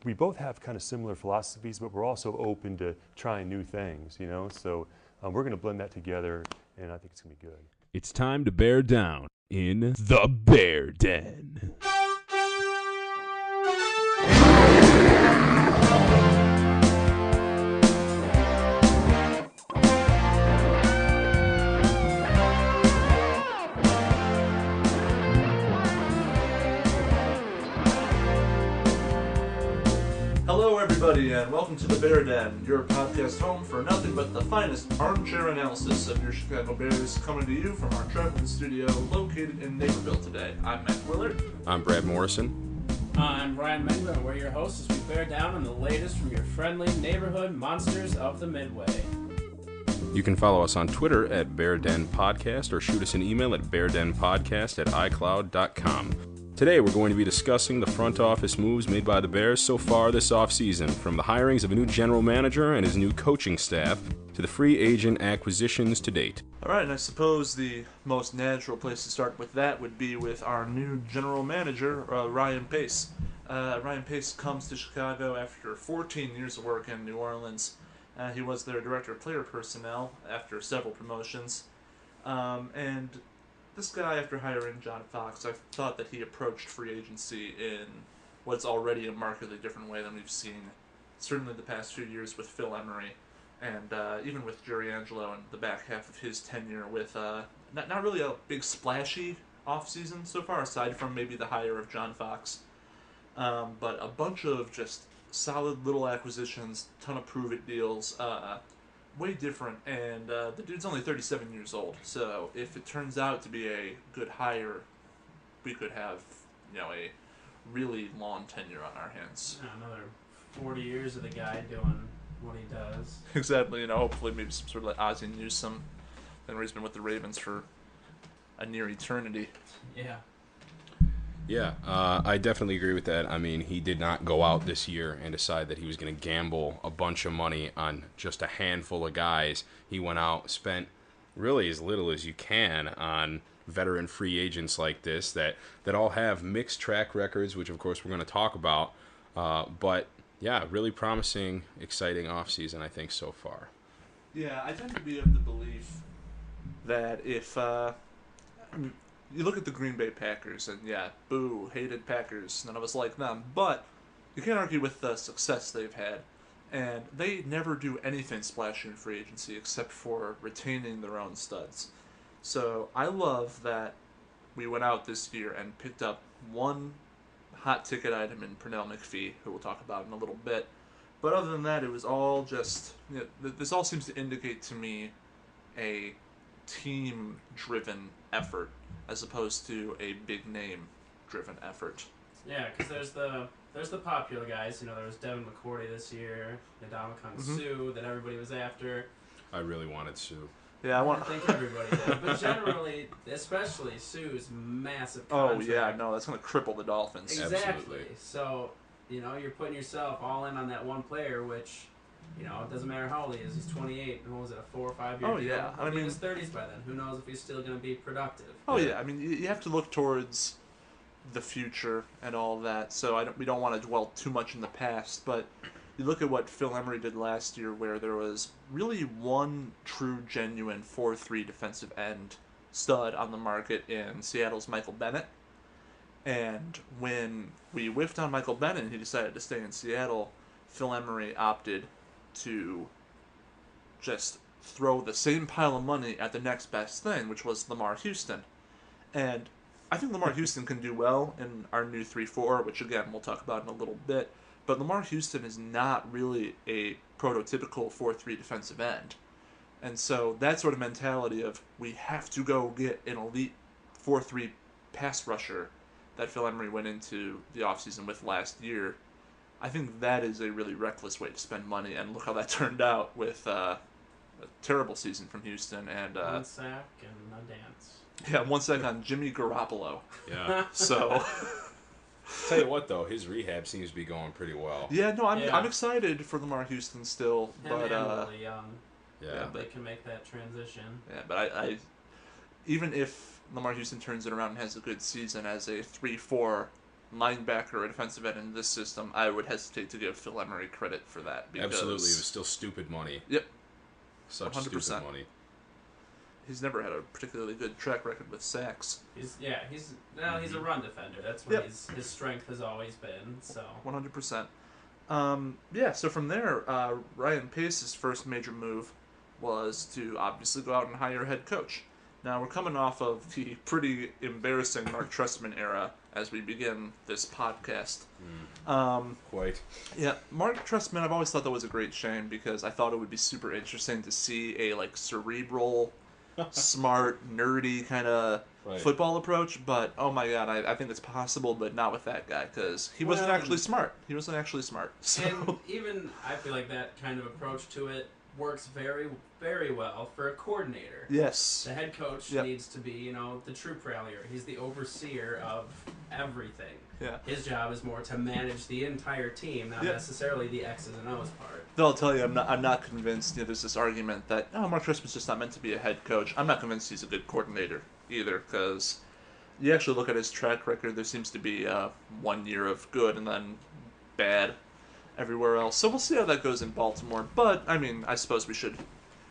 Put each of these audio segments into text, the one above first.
we both have kind of similar philosophies, but we're also open to trying new things, you know? So we're going to blend that together, and I think it's going to be good. It's time to bear down in the Bear Den. Hello everybody and welcome to the Bear Den, your podcast home for nothing but the finest armchair analysis of your Chicago Bears, coming to you from our traveling studio located in Naperville today. I'm Matt Willard. I'm Brad Morrison. I'm Brian Mengler, and we're your hosts as we bear down on the latest from your friendly neighborhood monsters of the Midway. You can follow us on Twitter at Bear Den Podcast or shoot us an email at beardenpodcast@icloud.com. Today we're going to be discussing the front office moves made by the Bears so far this offseason, from the hirings of a new general manager and his new coaching staff to the free agent acquisitions to date. Alright, and I suppose the most natural place to start with that would be with our new general manager, Ryan Pace. Ryan Pace comes to Chicago after 14 years of work in New Orleans. He was their director of player personnel after several promotions. And this guy, after hiring John Fox, I thought that he approached free agency in what's already a markedly different way than we've seen, certainly the past few years with Phil Emery, and even with Jerry Angelo in the back half of his tenure with not really a big splashy offseason so far, aside from maybe the hire of John Fox, but a bunch of just solid little acquisitions, ton of prove-it deals, way different, and the dude's only 37 years old, so if it turns out to be a good hire, we could have, a really long tenure on our hands. Yeah, another 40 years of the guy doing what he does. Exactly, hopefully maybe some sort of like Ozzie Newsome, and he's been with the Ravens for a near eternity. Yeah. Yeah, I definitely agree with that. I mean, he did not go out this year and decide that he was going to gamble a bunch of money on just a handful of guys. He went out, spent really as little as you can on veteran free agents like this that all have mixed track records, which of course we're going to talk about. But yeah, really promising, exciting offseason, I think, so far. Yeah, I tend to be of the belief that if you look at the Green Bay Packers, and yeah, boo, hated Packers, none of us like them, but you can't argue with the success they've had, and they never do anything splashy in free agency except for retaining their own studs. So I love that we went out this year and picked up one hot ticket item in Pernell McPhee, who we'll talk about in a little bit, but other than that, it was all just, this all seems to indicate to me a team-driven effort as opposed to a big-name-driven effort. Yeah, because there's the popular guys. There was Devin McCourty this year, Ndamukong Suh that everybody was after. I really wanted Sue. Yeah, I think everybody did, but generally, especially Sue's massive contract. Oh yeah, no, that's going to cripple the Dolphins. Exactly. Absolutely. So, you're putting yourself all in on that one player, which, it doesn't matter how old he is. He's 28, and what was it, a 4 or 5 year deal? Yeah. I He'll be mean, in his 30s by then. Who knows if he's still going to be productive? Oh yeah, I mean, you have to look towards the future and all that. So we don't want to dwell too much in the past, but you look at what Phil Emery did last year, where there was really one true, genuine 4-3 defensive end stud on the market in Seattle's Michael Bennett. And when we whiffed on Michael Bennett and he decided to stay in Seattle, Phil Emery opted to just throw the same pile of money at the next best thing, which was Lamar Houston. And I think Lamar Houston can do well in our new 3-4, which again we'll talk about in a little bit. But Lamar Houston is not really a prototypical 4-3 defensive end. And so that sort of mentality of we have to go get an elite 4-3 pass rusher that Phil Emery went into the offseason with last year, I think that is a really reckless way to spend money. And look how that turned out with a terrible season from Houston. And one sack and a dance. Yeah, 1 sack on Jimmy Garoppolo. Yeah. So Tell you what, though, his rehab seems to be going pretty well. Yeah, no, I'm excited for Lamar Houston still, Him but and Willie Young. Yeah. They can make that transition. Yeah, but I even if Lamar Houston turns it around and has a good season as a 3-4 linebacker or defensive end in this system, I would hesitate to give Phil Emery credit for that. Because, Absolutely, it was still stupid money. Yep. Such 100%. stupid money. He's never had a particularly good track record with sacks. He's a run defender. That's what his strength has always been. So 100%. So from there, Ryan Pace's first major move was to obviously go out and hire a head coach. Now, we're coming off of the pretty embarrassing Mark Trestman era as we begin this podcast. Quite. Yeah, Mark Trestman, I've always thought that was a great shame because I thought it would be super interesting to see a, cerebral, smart, nerdy kind of football approach, but oh my god, I think it's possible, but not with that guy because he wasn't actually smart. He wasn't actually smart. So. And even I feel like that kind of approach to it works very, very well for a coordinator. Yes. The head coach needs to be, the troop rallier. He's the overseer of everything. Yeah. His job is more to manage the entire team, not necessarily the X's and O's part. Though I'll tell you, I'm not convinced. There's this argument that Mark Trestman's just not meant to be a head coach. I'm not convinced he's a good coordinator either, because you actually look at his track record. There seems to be 1 year of good and then bad everywhere else. So we'll see how that goes in Baltimore. But I mean, I suppose we should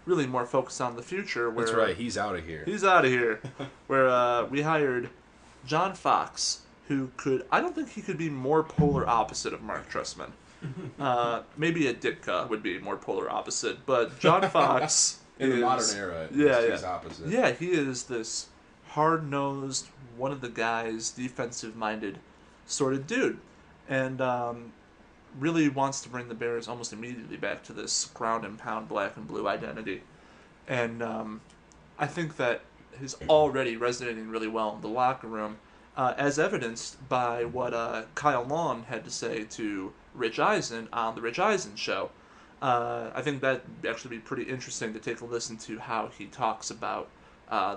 really more focus on the future. Where That's right. He's out of here. He's out of here. Where we hired John Fox, who I don't think he could be more polar opposite of Mark Trestman. Maybe a Ditka would be more polar opposite, but John Fox in the modern era, he's opposite. Yeah, he is this hard-nosed, one of the guys, defensive-minded sort of dude, and really wants to bring the Bears almost immediately back to this ground and pound black and blue identity. And I think that is already resonating really well in the locker room, as evidenced by what Kyle Long had to say to Rich Eisen on the Rich Eisen show. I think that'd actually be pretty interesting to take a listen to how he talks about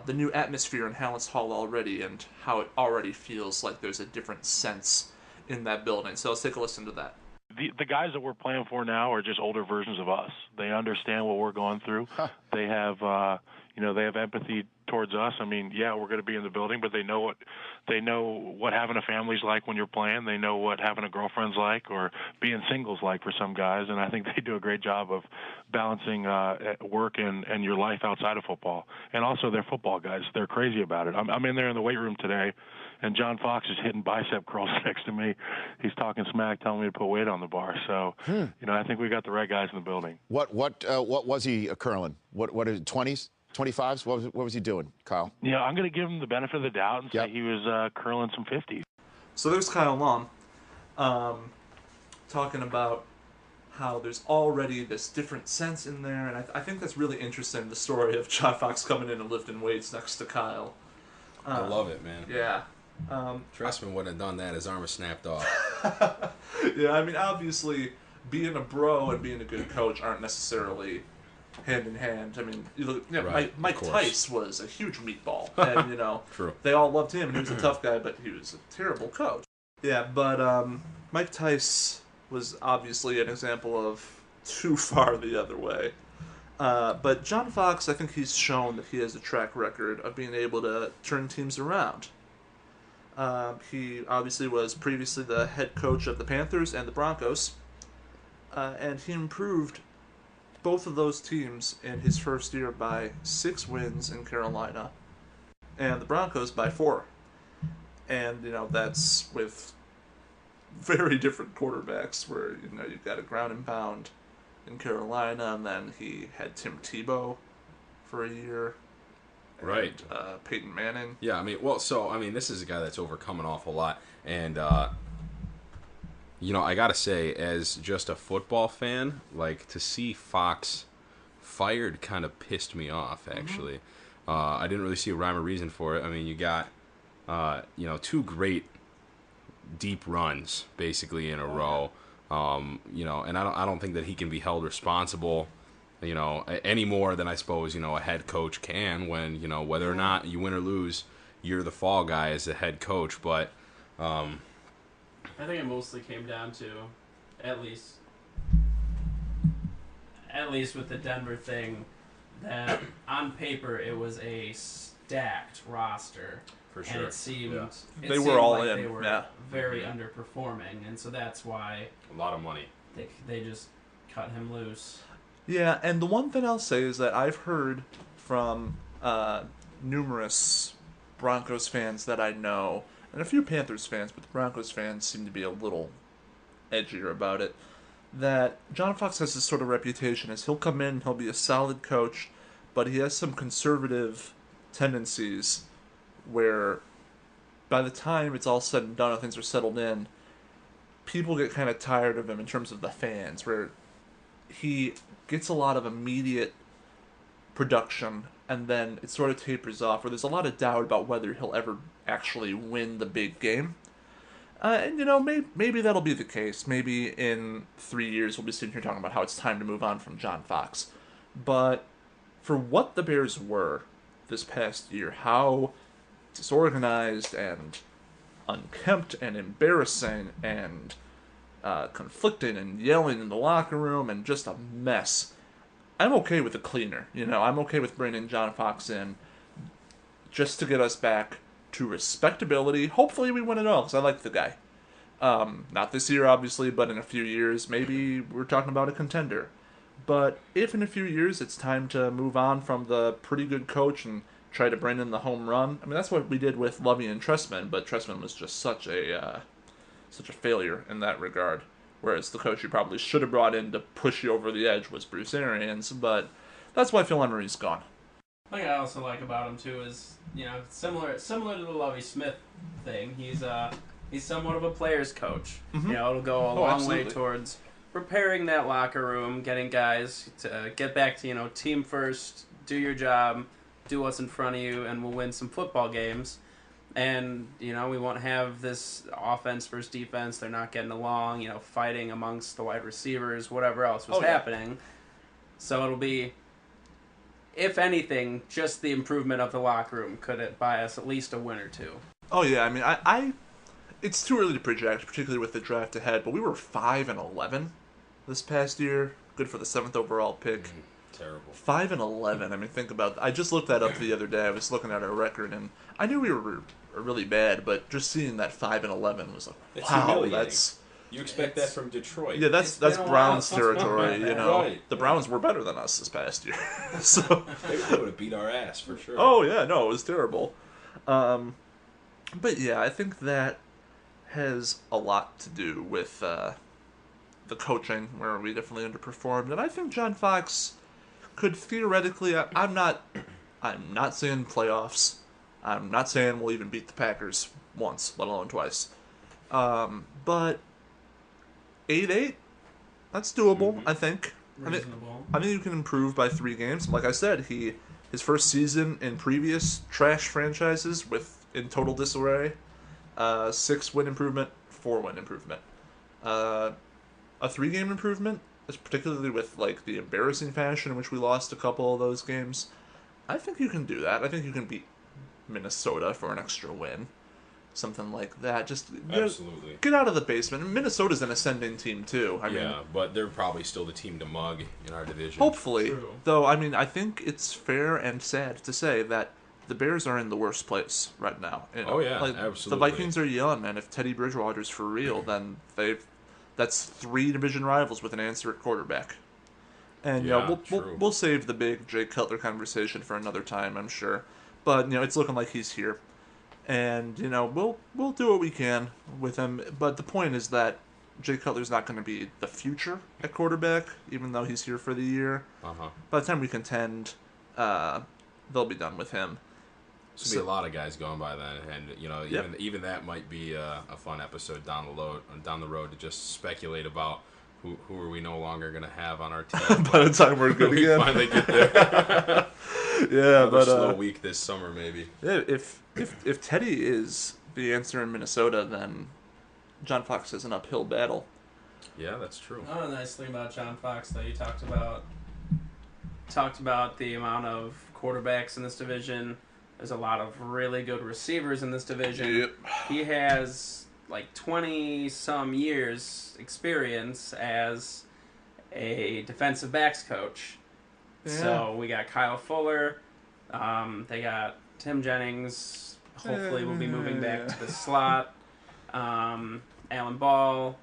the new atmosphere in Hallis Hall already and how it already feels like there's a different sense in that building. So let's take a listen to that. The guys that we're playing for now are just older versions of us. They understand what we're going through. They have, they have empathy towards us. I mean, yeah, we're going to be in the building, but they know what having a family's like when you're playing. They know what having a girlfriend's like or being single's like for some guys, and I think they do a great job of balancing work and your life outside of football. And also, they're football guys. They're crazy about it. I'm in there in the weight room today, and John Fox is hitting bicep curls next to me. He's talking smack, telling me to put weight on the bar. So, I think we got the right guys in the building. What was he curling? What is it, 20s? 25s? What was he doing, Kyle? Yeah, I'm going to give him the benefit of the doubt and say he was curling some 50s. So there's Kyle Long talking about how there's already this different sense in there, and I think that's really interesting, the story of John Fox coming in and lifting weights next to Kyle. I love it, man. Yeah. Trestman wouldn't have done that. His arm was snapped off. Yeah, I mean, obviously, being a bro and being a good coach aren't necessarily hand in hand. I mean, you look, Mike Tice was a huge meatball, and True. They all loved him, and he was a tough guy, but he was a terrible coach. Yeah, but Mike Tice was obviously an example of too far the other way. But John Fox, I think he's shown that he has a track record of being able to turn teams around. He obviously was previously the head coach of the Panthers and the Broncos, and he improved both of those teams in his first year by 6 wins in Carolina, and the Broncos by 4. And, that's with very different quarterbacks where, you've got a ground and pound in Carolina, and then he had Tim Tebow for a year. Right. And, Peyton Manning. Yeah, I mean, this is a guy that's overcome an awful lot. And, I got to say, as just a football fan, to see Fox fired kind of pissed me off, actually. I didn't really see a rhyme or reason for it. I mean, you got, 2 great deep runs, basically, in a row. And I don't think that he can be held responsible, any more than I suppose, a head coach can when, whether or not you win or lose, you're the fall guy as a head coach. But I think it mostly came down to, at least with the Denver thing, that on paper it was a stacked roster. For And sure. it seemed Yeah. it They seemed were all like in, They were yeah. very underperforming, and so that's why A lot of money. they just cut him loose. Yeah, and the one thing I'll say is that I've heard from numerous Broncos fans that I know, and a few Panthers fans, but the Broncos fans seem to be a little edgier about it, that John Fox has this sort of reputation as he'll come in, he'll be a solid coach, but he has some conservative tendencies where by the time it's all said and done and things are settled in, people get kind of tired of him in terms of the fans, where he gets a lot of immediate production and then it sort of tapers off, where there's a lot of doubt about whether he'll ever actually win the big game. And, maybe that'll be the case. Maybe in 3 years we'll be sitting here talking about how it's time to move on from John Fox. But for what the Bears were this past year, how disorganized and unkempt and embarrassing and conflicting and yelling in the locker room and just a mess, I'm okay with a cleaner. I'm okay with bringing John Fox in just to get us back to respectability. Hopefully we win it all, because I like the guy. Not this year, obviously, but in a few years, maybe we're talking about a contender. But if in a few years it's time to move on from the pretty good coach and try to bring in the home run, I mean, that's what we did with Lovey and Trestman, but Trestman was just such a failure in that regard. Whereas the coach you probably should have brought in to push you over the edge was Bruce Arians, but that's why Phil Emery's gone. One thing I also like about him too is, similar to the Lovie Smith thing. He's somewhat of a player's coach. Mhm. It'll go a long way absolutely. towards preparing that locker room, getting guys to get back to team first, do your job, do what's in front of you, and we'll win some football games. And we won't have this offense versus defense. They're not getting along. Fighting amongst the wide receivers, whatever else was happening. So it'll be, if anything, just the improvement of the locker room could it buy us at least a win or two. Oh yeah, I mean, I it's too early to project, particularly with the draft ahead. But we were 5-11 this past year. Good for the 7th overall pick. Terrible. 5-11. I mean, think about. I just looked that up the other day. I was looking at our record, and I knew we were really bad, but just seeing that 5-11 was like, It's wow, humiliating. that's You expect that from Detroit. yeah, It's that's been a Browns while. territory. Right. The Browns were better than us this past year, so. They would have beat our ass for sure. Oh yeah, no, it was terrible. But yeah, I think that has a lot to do with the coaching, where we definitely underperformed, and I think John Fox could theoretically. I'm not saying playoffs. I'm not saying we'll even beat the Packers once, let alone twice. But 8-8, that's doable. I think. Reasonable. I think you can improve by 3 games. Like I said, his first season in previous trash franchises in total disarray, 6-win improvement, 4-win improvement, a 3-game improvement, particularly with like the embarrassing fashion in which we lost a couple of those games. I think you can do that. I think you can beat Minnesota for an extra win, something like that. Just Absolutely. get out of the basement. And Minnesota's an ascending team too. I mean, but they're probably still the team to mug in our division. hopefully, True. though, I mean, I think it's fair and sad to say that the Bears are in the worst place right now. Oh, yeah, The absolutely. Vikings are young, and if Teddy Bridgewater's for real, then that's 3 division rivals with an answer at quarterback. And Yeah, we'll true. we'll save the big Jay Cutler conversation for another time, I'm sure. But it's looking like he's here, and we'll do what we can with him. But the point is that Jay Cutler's not going to be the future at quarterback, even though he's here for the year. By the time we contend, they'll be done with him. There's gonna be a lot of guys going by then, and even that might be a fun episode down the road to just speculate about who are we no longer gonna have on our team. By the time we're good we again. finally get there. Yeah, Another but slow week this summer, maybe. yeah, if Teddy is the answer in Minnesota, then John Fox has an uphill battle. Yeah, that's true. Another nice thing about John Fox, though, you talked about the amount of quarterbacks in this division. There's a lot of really good receivers in this division. Yep. He has like 20-some years experience as a defensive backs coach. Yeah. So we got Kyle Fuller. They got Tim Jennings, hopefully will be moving back to the slot. Alan Ball,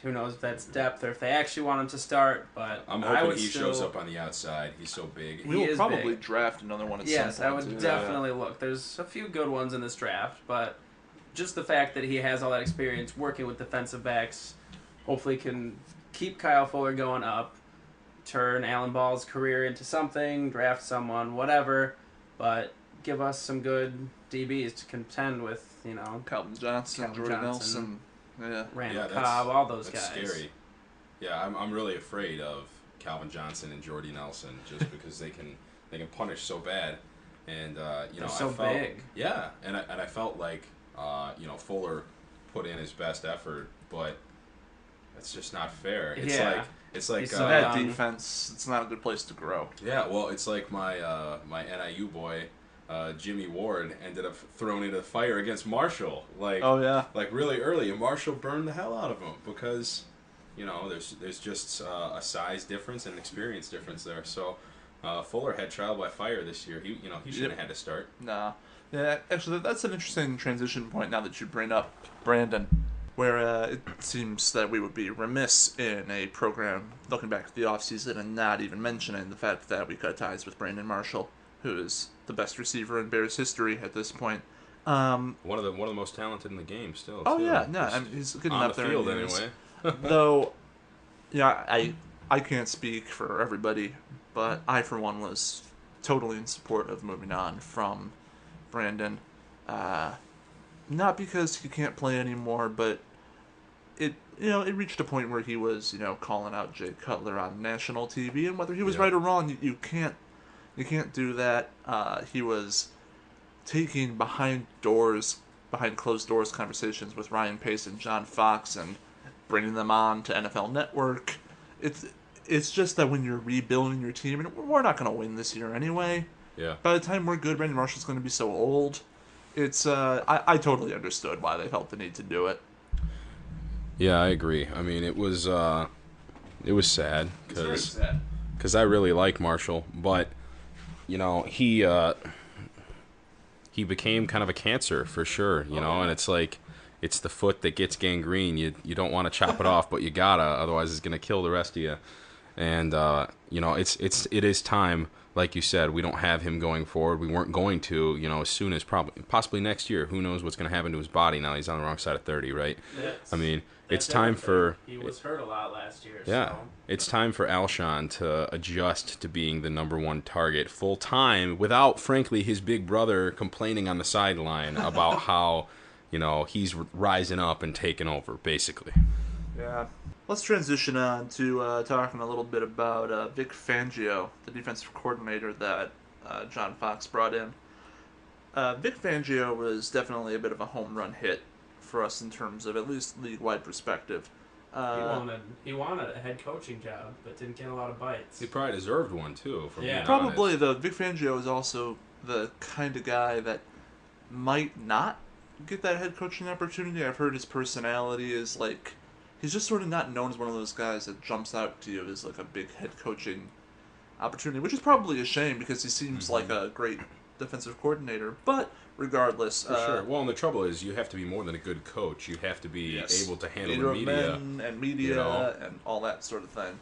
who knows if that's depth or if they actually want him to start, but I'm I hoping would he still, shows up on the outside. He's so big. We will is probably big. draft another one at Yes, some I point. would too. definitely look. There's a few good ones in this draft, but just the fact that he has all that experience working with defensive backs, hopefully can keep Kyle Fuller going up, turn Alan Ball's career into something, draft someone, whatever, but give us some good DBs to contend with, Calvin Johnson, Calvin Jordan Johnson. Nelson. Yeah. Randall that's- Cobb, all those That's guys. scary. Yeah, I'm really afraid of Calvin Johnson and Jordy Nelson just because they can punish so bad, and They're I so felt, big. Yeah, and I felt like Fuller put in his best effort, but it's just not fair. It's like He's so That young. defense, it's not a good place to grow. yeah, well, it's like my my NIU boy. Jimmy Ward ended up thrown into the fire against Marshall, like yeah. like really early, and Marshall burned the hell out of him because there's just a size difference and experience difference there. So Fuller had trial by fire this year. He shouldn't have had to start. Nah. Yeah, actually, that's an interesting transition point now that you bring up Brandon, where it seems that we would be remiss in a program looking back at the offseason and not even mentioning the fact that we cut ties with Brandon Marshall, who is the best receiver in Bears history at this point. One of the most talented in the game still. Oh too. yeah, no, Just he's getting on up the there field in years. anyway. Though, yeah, I can't speak for everybody, but I for one was totally in support of moving on from Brandon. Not because he can't play anymore, but it reached a point where he was calling out Jay Cutler on national TV, and whether he was Yeah. right or wrong, you can't do that. He was taking behind closed doors conversations with Ryan Pace and John Fox and bringing them on to NFL Network. It's just that when you're rebuilding your team, and we're not going to win this year anyway. Yeah. By the time we're good, Brandon Marshall's going to be so old. It's I totally understood why they felt the need to do it. Yeah, I agree. I mean, it was sad It's very because sad. I really like Marshall, but he became kind of a cancer for sure, and it's like it's the foot that gets gangrene. You don't want to chop it off, but you gotta, otherwise it's gonna kill the rest of you. And it is time, like you said, we don't have him going forward. We weren't going to, as soon as possibly next year. Who knows what's gonna happen to his body now? He's on the wrong side of 30, right? I mean, it's time for He was hurt a lot last year. yeah, So. it's time for Alshon to adjust to being the number one target full time without, frankly, his big brother complaining on the sideline about how, he's rising up and taking over, basically. Yeah. Let's transition on to talking a little bit about Vic Fangio, the defensive coordinator that John Fox brought in. Vic Fangio was definitely a bit of a home run hit for us in terms of at least league-wide perspective. He wanted a head coaching job, but didn't get a lot of bites. He probably deserved one, too. For Yeah. being Probably, honest. though, Vic Fangio is also the kind of guy that might not get that head coaching opportunity. I've heard his personality is like, he's just sort of not known as one of those guys that jumps out to you as like a big head coaching opportunity, which is probably a shame because he seems like a great defensive coordinator. But regardless, For sure. Well, and the trouble is, you have to be more than a good coach. You have to be able to handle leader the of media. men and media and all that sort of thing.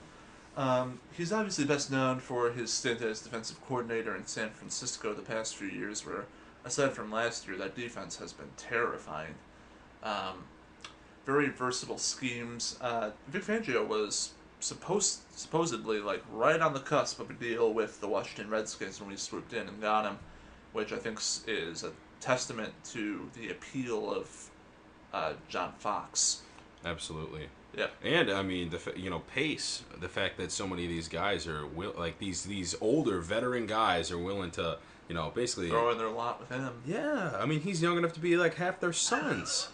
He's obviously best known for his stint as defensive coordinator in San Francisco the past few years, where, aside from last year, that defense has been terrifying. Very versatile schemes. Vic Fangio was supposedly like right on the cusp of a deal with the Washington Redskins when we swooped in and got him, which I think is a testament to the appeal of John Fox. Absolutely. Yeah. And I mean, pace. The fact that so many of these guys are these older veteran guys are willing to, basically Throw in their lot with him. Yeah, I mean, he's young enough to be like half their sons.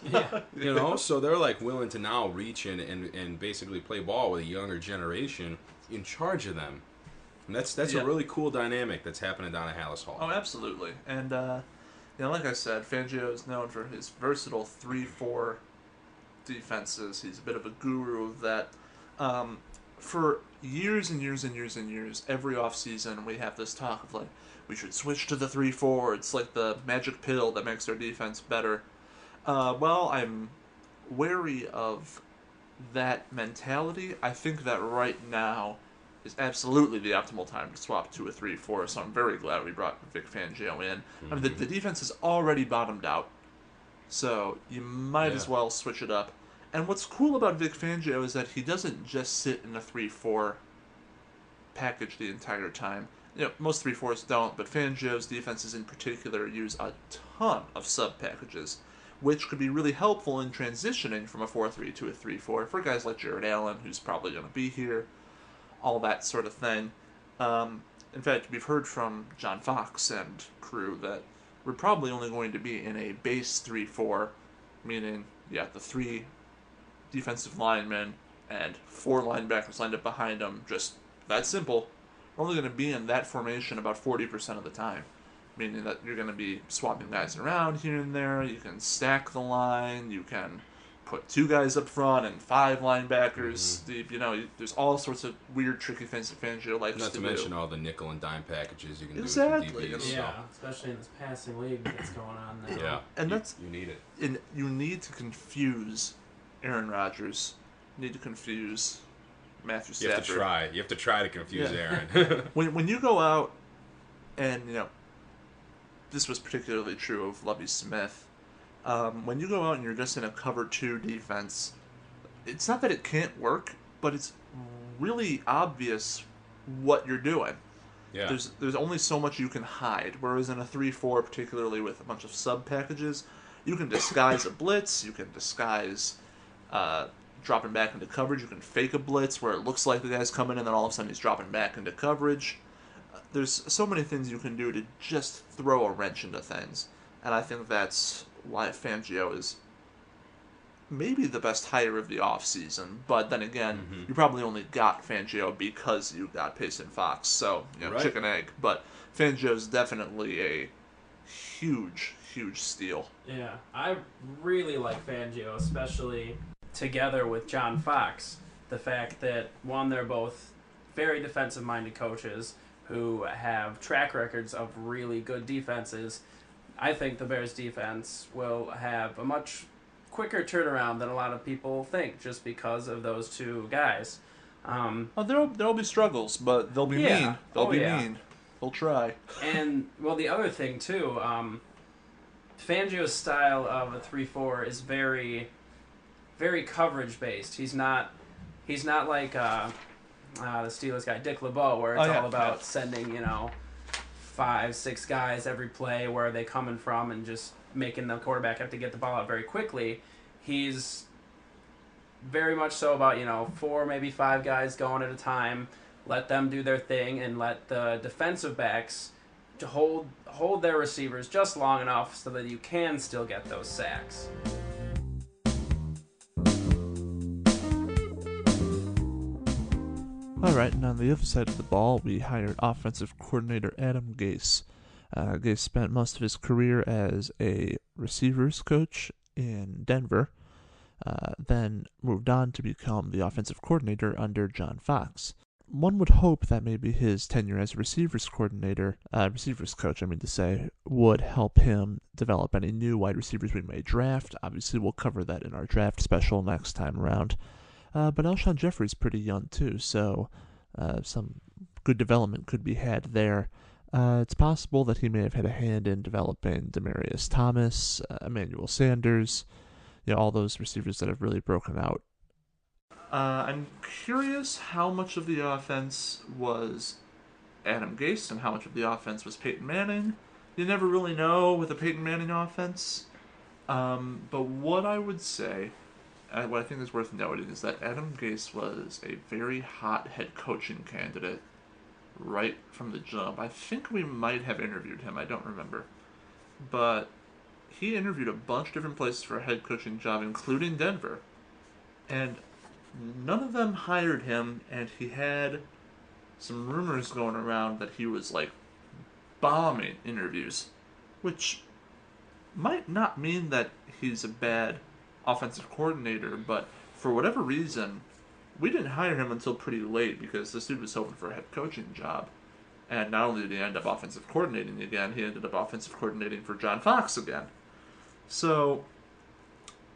So they're like willing to now reach in and basically play ball with a younger generation in charge of them. And that's Yeah. a really cool dynamic that's happening down at Hallis Hall. Oh, absolutely. And, like I said, Fangio is known for his versatile 3-4 defenses. He's a bit of a guru of that. For years and years and years and years, every offseason we have this talk of like, we should switch to the 3-4. It's like the magic pill that makes our defense better. Well, I'm wary of that mentality. I think that right now is absolutely the optimal time to swap to a 3-4, so I'm very glad we brought Vic Fangio in. I mean, the defense is already bottomed out, so you might as well switch it up. And what's cool about Vic Fangio is that he doesn't just sit in a 3-4 package the entire time. You know, most 3-4s don't, but Fangio's defenses in particular use a ton of sub-packages, which could be really helpful in transitioning from a 4-3 to a 3-4 for guys like Jared Allen, who's probably going to be here, all that sort of thing. In fact, we've heard from John Fox and crew that we're probably only going to be in a base 3-4, meaning, the 3 defensive linemen and 4 linebackers lined up behind them, just that simple. We're only going to be in that formation about 40% of the time, meaning that you're going to be swapping guys around here and there. You can stack the line. You can put 2 guys up front and 5 linebackers. There's all sorts of weird, tricky things that Fangio likes to do. Not to mention all the nickel and dime packages you can Exactly. do with the DBs. Yeah, especially in this passing league that's going on now. Yeah, And you need it. And you need to confuse Aaron Rodgers. You need to confuse Matthew You Stafford. have to try to confuse Yeah. Aaron. When you go out and, this was particularly true of Lovie Smith, when you go out and you're just in a cover 2 defense, it's not that it can't work, but it's really obvious what you're doing. Yeah. There's only so much you can hide, whereas in a 3-4, particularly with a bunch of sub-packages, you can disguise a blitz, you can disguise dropping back into coverage, you can fake a blitz where it looks like the guy's coming and then all of a sudden he's dropping back into coverage. There's so many things you can do to just throw a wrench into things, and I think that's why Fangio is maybe the best hire of the offseason, but then again, you probably only got Fangio because you got Payson Fox, so, Right. chicken egg, but Fangio's definitely a huge, huge steal. Yeah, I really like Fangio, especially together with John Fox. The fact that, one, they're both very defensive-minded coaches who have track records of really good defenses. I think the Bears' defense will have a much quicker turnaround than a lot of people think, just because of those 2 guys. There'll be struggles, but they'll be Yeah. mean. They'll Oh, be yeah. mean. They'll try. And, well, the other thing, too, Fangio's style of a 3-4 is very, very coverage-based. He's not like the Steelers guy, Dick LeBeau, where it's all about sending, 5, 6 guys every play, where are they coming from, and just making the quarterback have to get the ball out very quickly. He's very much so about, 4, maybe 5 guys going at a time, let them do their thing, and let the defensive backs to hold their receivers just long enough so that you can still get those sacks. Alright, and on the other side of the ball, we hired offensive coordinator Adam Gase. Gase spent most of his career as a receivers coach in Denver, then moved on to become the offensive coordinator under John Fox. One would hope that maybe his tenure as receivers coach, would help him develop any new wide receivers we may draft. Obviously, we'll cover that in our draft special next time around. But Alshon Jeffrey's pretty young too, so some good development could be had there. It's possible that he may have had a hand in developing Demaryius Thomas, Emmanuel Sanders, all those receivers that have really broken out. I'm curious how much of the offense was Adam Gase and how much of the offense was Peyton Manning. You never really know with a Peyton Manning offense. But what I would say, what I think is worth noting, is that Adam Gase was a very hot head coaching candidate right from the jump. I think we might have interviewed him. I don't remember. But he interviewed a bunch of different places for a head coaching job, including Denver. And none of them hired him, and he had some rumors going around that he was, bombing interviews, which might not mean that he's a bad offensive coordinator, but for whatever reason, we didn't hire him until pretty late because this dude was hoping for a head coaching job. And not only did he end up offensive coordinating again, he ended up offensive coordinating for John Fox again. So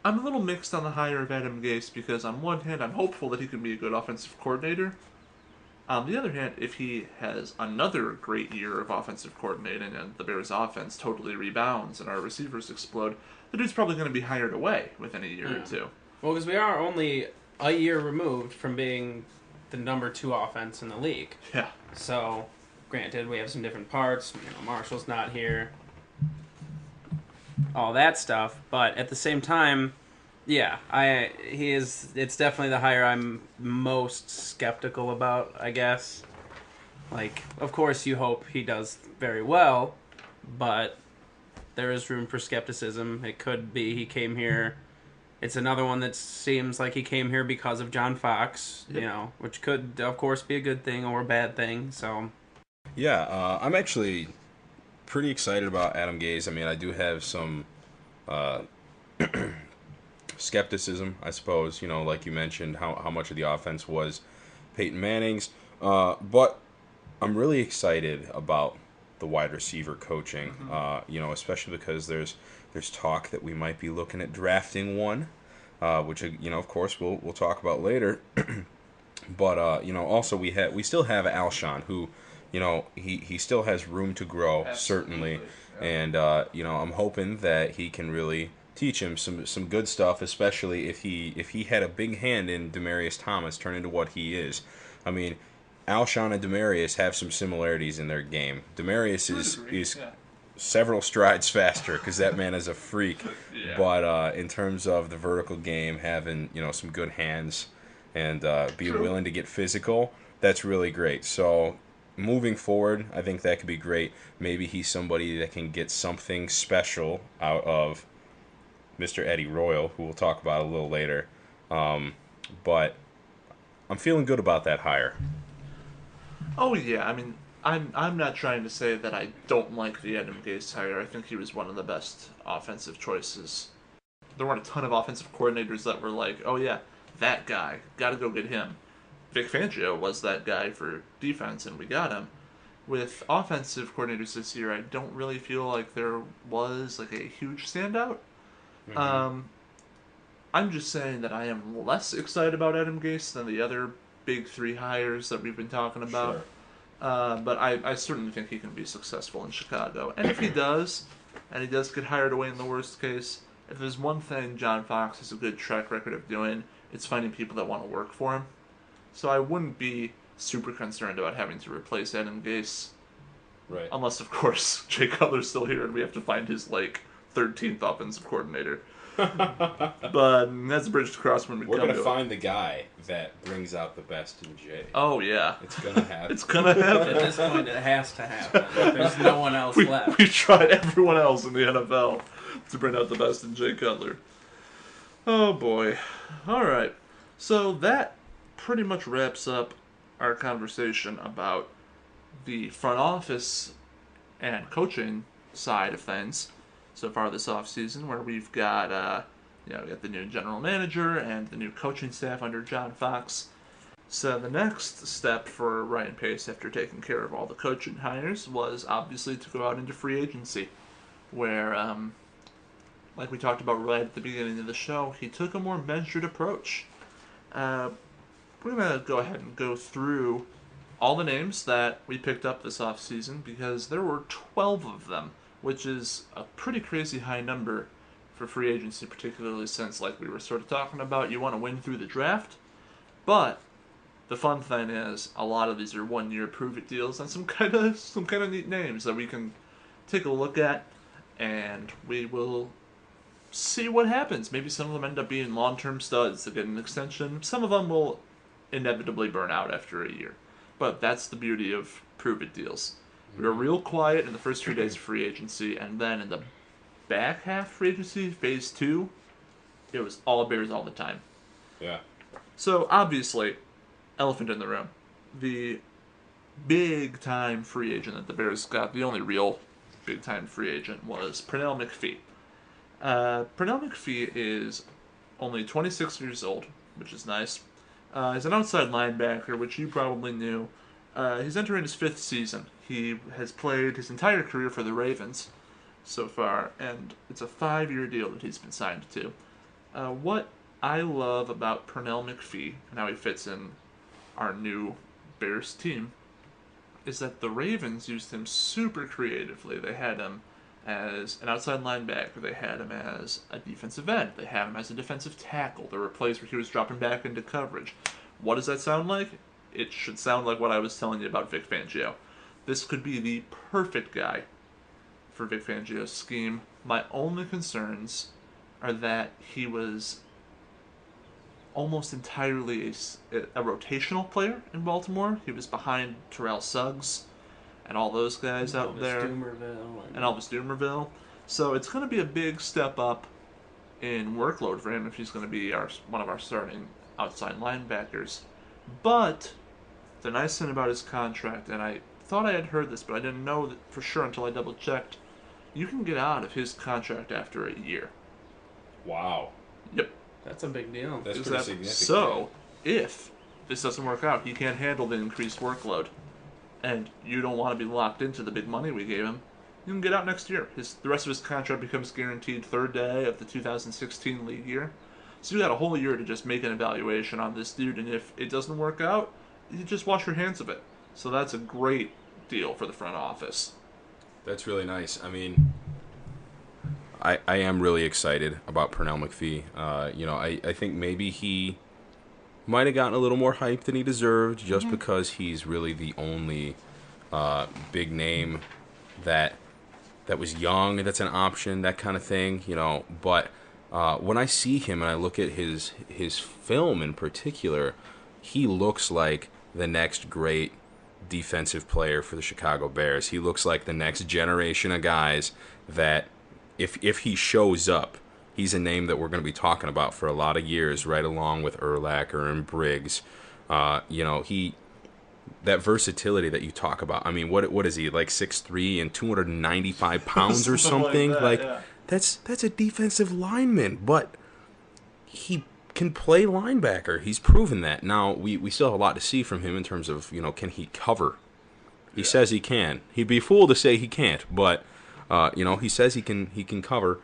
I'm a little mixed on the hire of Adam Gase because on one hand, I'm hopeful that he can be a good offensive coordinator. On the other hand, if he has another great year of offensive coordinating and the Bears' offense totally rebounds and our receivers explode, the dude's probably going to be hired away within a year or two. Well, because we are only a year removed from being the number 2 offense in the league. Yeah. So, granted, we have some different parts. Marshall's not here. All that stuff. But at the same time, yeah, it's definitely the hire I'm most skeptical about, I guess. Like, of course you hope he does very well, but there is room for skepticism. It could be he came here. It's another one that seems like he came here because of John Fox, which could, of course, be a good thing or a bad thing. So, Yeah, I'm actually pretty excited about Adam Gase. I mean, I do have some skepticism, I suppose, like you mentioned, how much of the offense was Peyton Manning's. But I'm really excited about the wide receiver coaching, especially because there's talk that we might be looking at drafting one, which, of course, we'll talk about later. But, also we still have Alshon, who, he still has room to grow, certainly. Yeah. And, I'm hoping that he can really teach him some good stuff, especially if he had a big hand in Demaryius Thomas turn into what he is. I mean, Alshon and Demaryius have some similarities in their game. Demaryius is several strides faster because that man is a freak. Yeah. But in terms of the vertical game, having some good hands and being willing to get physical, that's really great. So moving forward, I think that could be great. Maybe he's somebody that can get something special out of Mr. Eddie Royal, who we'll talk about a little later. But I'm feeling good about that hire. Oh yeah, I mean, I'm not trying to say that I don't like the Adam Gase hire. I think he was one of the best offensive choices. There weren't a ton of offensive coordinators that were like, oh yeah, that guy, gotta go get him. Vic Fangio was that guy for defense, and we got him. With offensive coordinators this year, I don't really feel like there was like a huge standout. Mm-hmm. I'm just saying that I am less excited about Adam Gase than the other big 3 hires that we've been talking about. Sure. But I certainly think he can be successful in Chicago. And if he does, and he does get hired away in the worst case, if there's one thing John Fox has a good track record of doing, it's finding people that want to work for him. So I wouldn't be super concerned about having to replace Adam Gase. Right. Unless, of course, Jay Cutler's still here and we have to find his, 13th offensive coordinator. But that's a bridge to cross when we We're come going to to find the guy that brings out the best in Jay. Oh, yeah. It's going to happen. It's going to happen. At this point, it has to happen. There's no one else left. We've tried everyone else in the NFL to bring out the best in Jay Cutler. Oh, boy. All right. So that pretty much wraps up our conversation about the front office and coaching side of things so far this offseason, where we've got we got the new general manager and the new coaching staff under John Fox. So the next step for Ryan Pace, after taking care of all the coaching hires, was obviously to go out into free agency, where, like we talked about right at the beginning of the show, he took a more measured approach. We're going to go ahead and go through all the names that we picked up this offseason, because there were 12 of them, which is a pretty crazy high number for free agency, particularly since, like we were sort of talking about, you want to win through the draft. But the fun thing is, a lot of these are one-year prove-it deals and some kind of neat names that we can take a look at, and we will see what happens. Maybe some of them end up being long-term studs that get an extension. Some of them will inevitably burn out after a year. But that's the beauty of prove-it deals. We were real quiet in the first 3 days of free agency, and then in the back half free agency, phase 2, it was all Bears all the time. Yeah. So, obviously, elephant in the room. The big-time free agent that the Bears got, the only real big-time free agent, was Pernell McPhee. Pernell McPhee is only 26 years old, which is nice. He's an outside linebacker, which you probably knew. He's entering his 5th season. He has played his entire career for the Ravens so far, and it's a 5-year deal that he's been signed to. What I love about Pernell McPhee and how he fits in our new Bears team is that the Ravens used him super creatively. They had him as an outside linebacker. They had him as a defensive end. They had him as a defensive tackle. There were plays where he was dropping back into coverage. What does that sound like? It should sound like what I was telling you about Vic Fangio. This could be the perfect guy for Vic Fangio's scheme. My only concerns are that he was almost entirely a rotational player in Baltimore. He was behind Terrell Suggs and all those guys out there. And Elvis Dumerville. So it's going to be a big step up in workload for him if he's going to be one of our starting outside linebackers. But the nice thing about his contract, and I thought I had heard this, but I didn't know that for sure until I double-checked, you can get out of his contract after a year. Wow. Yep. That's a big deal. That's pretty significant. So, if this doesn't work out, he can't handle the increased workload, and you don't want to be locked into the big money we gave him, you can get out next year. The rest of his contract becomes guaranteed 3rd day of the 2016 league year. So you got a whole year to just make an evaluation on this dude, and if it doesn't work out, you just wash your hands of it. So that's a great deal for the front office. That's really nice. I mean, I am really excited about Pernell McPhee. I think maybe he might have gotten a little more hype than he deserved just because he's really the only big name that was young, that's an option, that kind of thing, But when I see him and I look at his film in particular, he looks like the next great defensive player for the Chicago Bears. He looks like the next generation of guys that if he shows up, he's a name that we're going to be talking about for a lot of years, right along with Urlacher and Briggs. That versatility that you talk about. I mean, what is he, like 6'3" and 295 pounds or something? That's a defensive lineman, but he can play linebacker. He's proven that. Now, we still have a lot to see from him in terms of, can he cover? He says he can. He'd be a fool to say he can't, but, he says he can cover.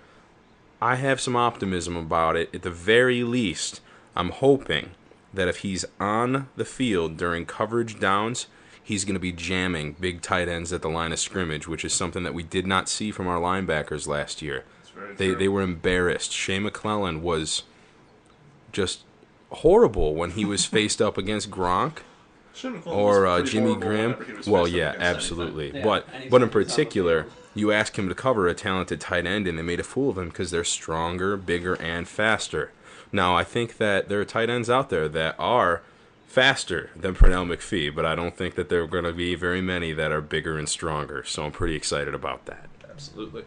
I have some optimism about it. At the very least, I'm hoping that if he's on the field during coverage downs, he's going to be jamming big tight ends at the line of scrimmage, which is something that we did not see from our linebackers last year. They were embarrassed. Shea McClellan was just horrible when he was faced up against Gronk or Jimmy Graham. Well, yeah, absolutely. Yeah, but in particular, you ask him to cover a talented tight end, and they made a fool of him because they're stronger, bigger, and faster. Now, I think that there are tight ends out there that are faster than Pernell McPhee, but I don't think that there are going to be very many that are bigger and stronger. So I'm pretty excited about that. Absolutely.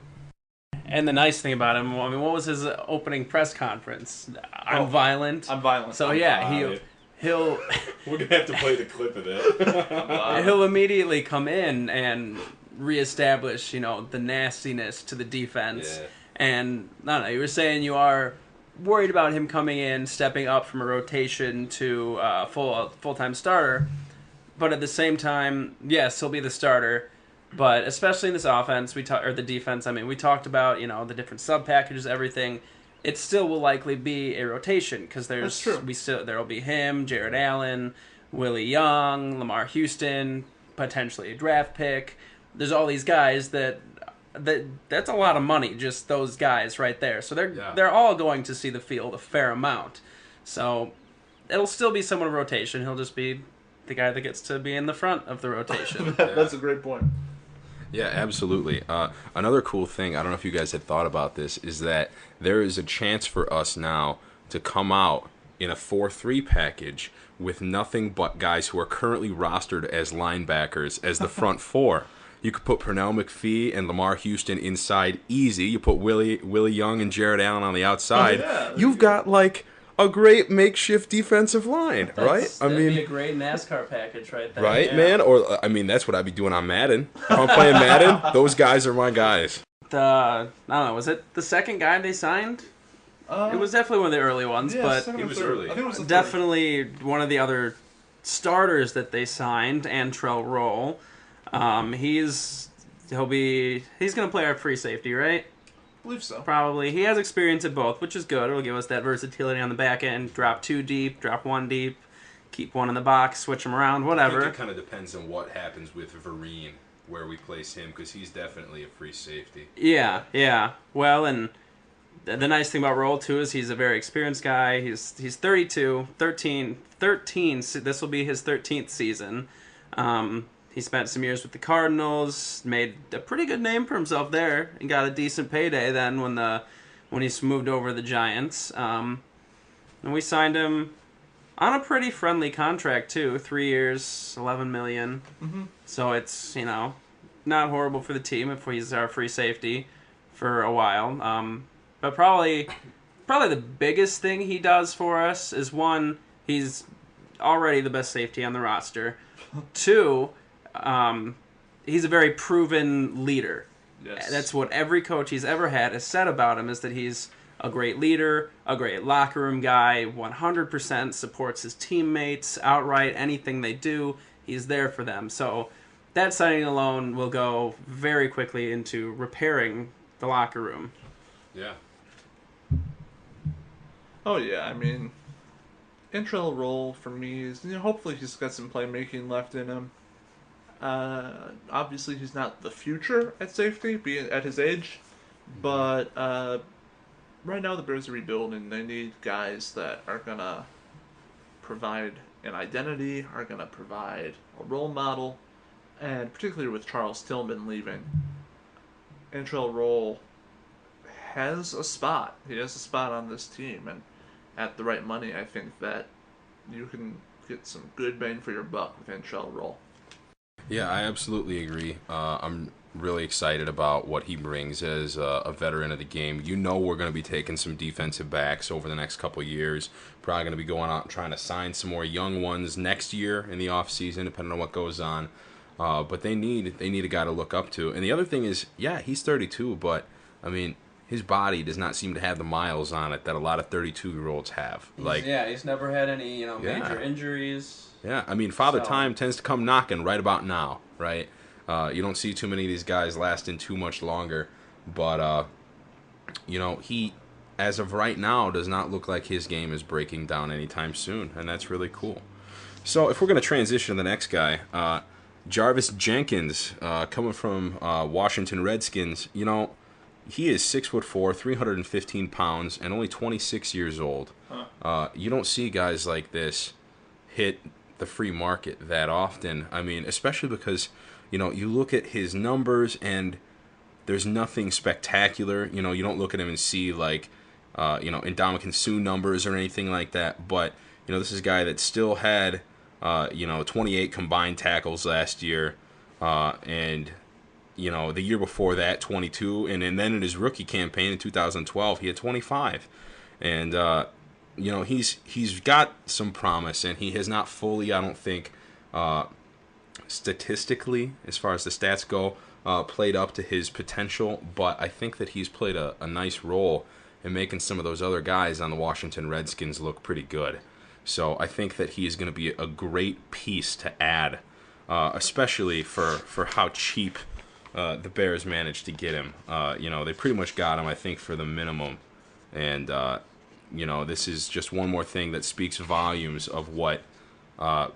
And the nice thing about him, what was his opening press conference? I'm violent. I'm violent. So he'll We're gonna have to play the clip of that. he'll immediately come in and reestablish, the nastiness to the defense. Yeah. And I don't know, you were saying you are worried about him coming in, stepping up from a rotation to full-time starter, but at the same time, yes, he'll be the starter. But especially in this offense, or the defense, we talked about the different sub packages, everything. It still will likely be a rotation because there'll be him, Jared Allen, Willie Young, Lamar Houston, potentially a draft pick. There's all these guys that's a lot of money, just those guys right there. So they're all going to see the field a fair amount. So it'll still be somewhat of a rotation. He'll just be the guy that gets to be in the front of the rotation. That's a great point. Yeah, absolutely. Another cool thing, I don't know if you guys had thought about this, is that there is a chance for us now to come out in a 4-3 package with nothing but guys who are currently rostered as linebackers as the front four. You could put Pernell McPhee and Lamar Houston inside easy. You put Willie Young and Jared Allen on the outside. Oh, yeah. You've got like a great makeshift defensive line, right? That'd be a great NASCAR package right there. Right, yeah. man? Or, that's what I'd be doing on Madden. If I'm playing Madden, those guys are my guys. I don't know, was it the second guy they signed? It was definitely one of the early ones, but second He or was third. early. I think it was the third. definitely one of the other starters that they signed, Antrell Roll. He's going to play our free safety, right? I believe so. Probably. He has experience at both, which is good. It'll give us that versatility on the back end. Drop 2 deep, drop 1 deep, keep 1 in the box, switch them around, I whatever. think it kind of depends on what happens with Vereen, where we place him, because he's definitely a free safety. Yeah. Well, and the nice thing about Roll, too, is he's a very experienced guy. He's 32, 13. This will be his 13th season. He spent some years with the Cardinals, made a pretty good name for himself there, and got a decent payday then when he moved over to the Giants. And we signed him on a pretty friendly contract too, 3 years, $11 million. Mm-hmm. So it's not horrible for the team if he's our free safety for a while. But probably the biggest thing he does for us is, one, he's already the best safety on the roster. 2, he's a very proven leader. Yes. That's what every coach he's ever had has said about him, is that he's a great leader, a great locker room guy, 100% supports his teammates outright. Anything they do, he's there for them. So that signing alone will go very quickly into repairing the locker room. Yeah. Oh yeah, I mean, Antrell Roll for me is, hopefully he's got some playmaking left in him. Obviously he's not the future at safety, being at his age, but right now the Bears are rebuilding. They need guys that are gonna provide an identity, are gonna provide a role model, and particularly with Charles Tillman leaving, Antrell Roll has a spot. He has a spot on this team, and at the right money, I think that you can get some good bang for your buck with Antrell Roll. Yeah, I absolutely agree. I'm really excited about what he brings as a veteran of the game. We're going to be taking some defensive backs over the next couple of years. Probably going to be going out and trying to sign some more young ones next year in the offseason, depending on what goes on. But they need a guy to look up to. And the other thing is, yeah, he's 32, but, I mean, his body does not seem to have the miles on it that a lot of 32-year-olds have. He's never had any major injuries. Yeah, I mean, Father Time tends to come knocking right about now, right? You don't see too many of these guys lasting too much longer. But, he, as of right now, does not look like his game is breaking down anytime soon, and that's really cool. So if we're going to transition to the next guy, Jarvis Jenkins, coming from Washington Redskins, he is 6'4", 315 pounds, and only 26 years old. You don't see guys like this hit the free market that often. I mean, especially because, you look at his numbers and there's nothing spectacular. You don't look at him and see like, Ndamukong Suh numbers or anything like that. But, this is a guy that still had, 28 combined tackles last year, and the year before that, 22, and then in his rookie campaign in 2012, he had 25, and he's got some promise, and he has not fully, I don't think, statistically, as far as the stats go, played up to his potential, but I think that he's played a nice role in making some of those other guys on the Washington Redskins look pretty good. So I think that he is going to be a great piece to add, especially for how cheap the Bears managed to get him. They pretty much got him, I think, for the minimum. And, this is just one more thing that speaks volumes of what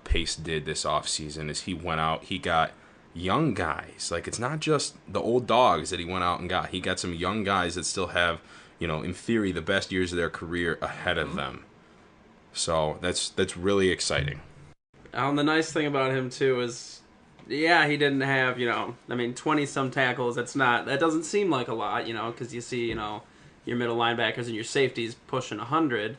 Pace did this offseason. Is he went out, he got young guys. Like, it's not just the old dogs that he went out and got. He got some young guys that still have, in theory, the best years of their career ahead of them. So that's really exciting. The nice thing about him, too, is, yeah, he didn't have, 20-some tackles. That doesn't seem like a lot, because you see, your middle linebackers and your safeties pushing 100.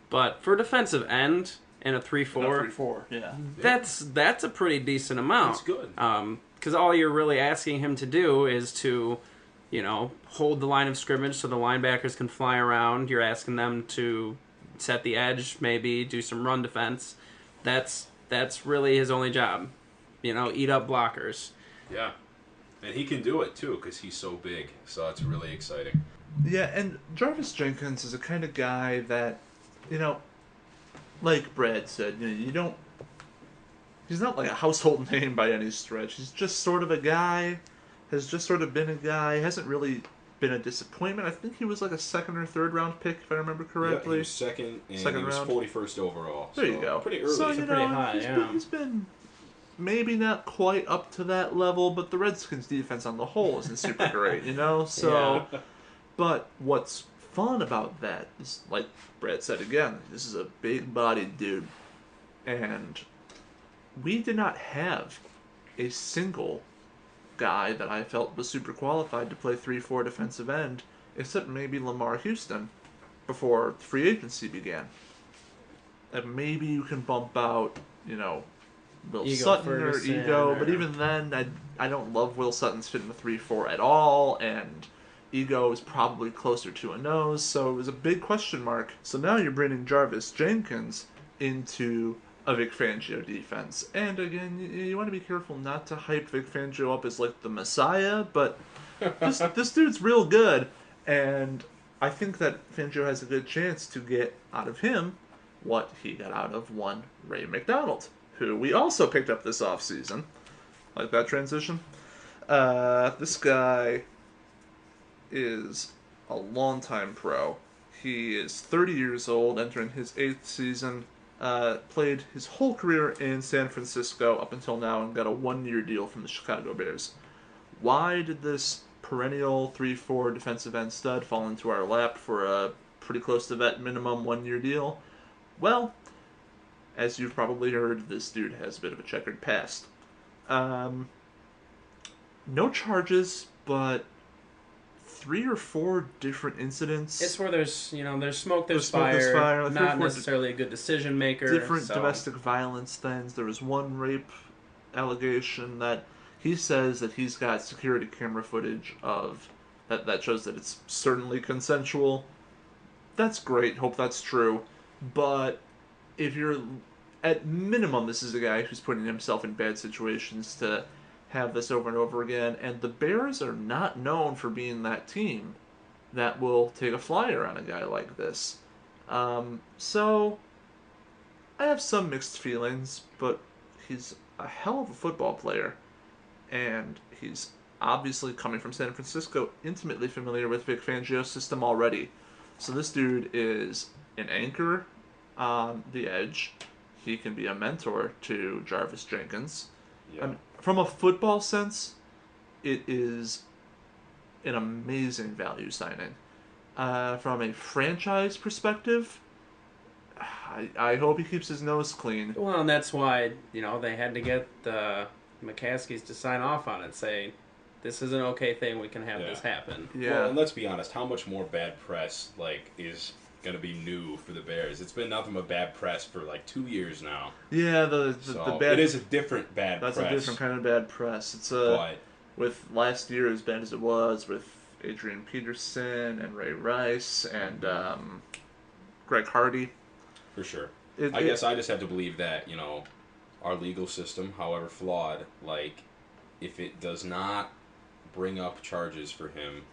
But for defensive end in a 3-4, 3-4, yeah. That's a pretty decent amount. That's good. Because all you're really asking him to do is to, hold the line of scrimmage so the linebackers can fly around. You're asking them to set the edge, maybe do some run defense. That's really his only job. Eat up blockers. Yeah. And he can do it, too, because he's so big. So it's really exciting. Yeah, and Jarvis Jenkins is a kind of guy that, like Brad said, you don't. He's not like a household name by any stretch. He's just sort of a guy, has just sort of been a guy, hasn't really been a disappointment. I think he was like a second or third round pick, if I remember correctly. Yeah, he was second, and Second he was round. 41st overall. There so you go. Pretty early. So, pretty high, yeah. he's been maybe not quite up to that level, but the Redskins' defense on the whole isn't super great, So, Yeah. but what's fun about that is, like Brad said again, this is a big-bodied dude, and we did not have a single guy that I felt was super qualified to play 3-4 defensive end, except maybe Lamar Houston, before free agency began. And maybe you can bump out, Will Ego Sutton Ferguson or Ego, or- but even then, I don't love Will Sutton's fit in the 3-4 at all, and Ego is probably closer to a nose, so it was a big question mark. So now you're bringing Jarvis Jenkins into a Vic Fangio defense. And again, you want to be careful not to hype Vic Fangio up as like the Messiah, but this dude's real good, and I think that Fangio has a good chance to get out of him what he got out of one Ray McDonald, who we also picked up this offseason. Like that transition? This guy is a longtime pro. He is 30 years old, entering his 8th season. Played his whole career in San Francisco up until now and got a 1-year deal from the Chicago Bears. Why did this perennial 3-4 defensive end stud fall into our lap for a pretty close to vet minimum 1-year deal? Well, as you've probably heard, this dude has a bit of a checkered past. No charges, but 3 or 4 different incidents. It's where there's smoke, there's smoke, fire. there's fire. Like, 3 or Not 4 necessarily a good decision maker. different so. domestic violence things. There was one rape allegation that he says that he's got security camera footage of that shows that it's certainly consensual. That's great. Hope that's true. But if you're at minimum, this is a guy who's putting himself in bad situations to have this over and over again, and the Bears are not known for being that team that will take a flyer on a guy like this. So I have some mixed feelings, but he's a hell of a football player, and he's obviously coming from San Francisco, intimately familiar with Vic Fangio's system already. So this dude is an anchor on the edge. He can be a mentor to Jarvis Jenkins. Yeah. From a football sense, it is an amazing value signing. From a franchise perspective, I hope he keeps his nose clean. Well, and that's why they had to get the McCaskies to sign off on it, saying this is an okay thing. We can have this happen. Yeah. Well, and let's be honest, how much more bad press is going to be new for the Bears? It's been nothing but bad press for 2 years now. Yeah, the bad. It is a different bad that's press. a different kind of bad press. It's But with last year as bad as it was with Adrian Peterson and Ray Rice and Greg Hardy. for sure. I guess I just have to believe that, our legal system, however flawed, if it does not bring up charges for him,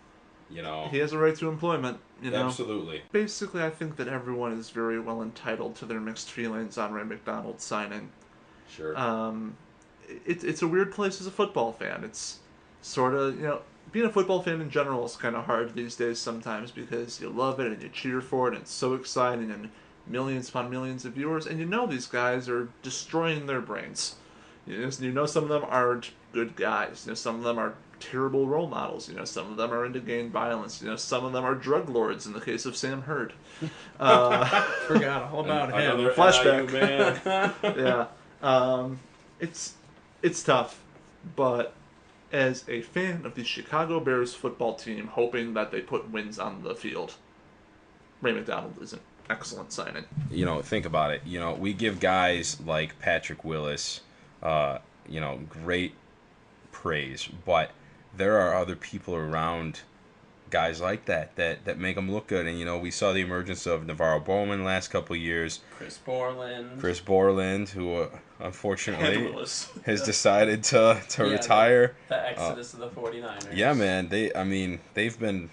he has a right to employment. Absolutely. Basically, I think that everyone is very well entitled to their mixed feelings on Ray McDonald's signing. Sure. It's a weird place as a football fan. It's sort of, being a football fan in general is kind of hard these days sometimes because you love it and you cheer for it and it's so exciting and millions upon millions of viewers, and these guys are destroying their brains. Some of them aren't good guys. Some of them are terrible role models. Some of them are into gang violence. Some of them are drug lords in the case of Sam Hurd. Forgot all about him. Another Flashback. NIU man. Yeah. It's tough, but as a fan of the Chicago Bears football team, hoping that they put wins on the field, Ray McDonald is an excellent signing. Think about it. We give guys like Patrick Willis, great praise, but there are other people around guys like that make them look good. And, you know, we saw the emergence of Navarro Bowman last couple of years. Chris Borland, who unfortunately And Willis. has decided to Yeah, retire. The exodus of the 49ers. Yeah, man. They've been...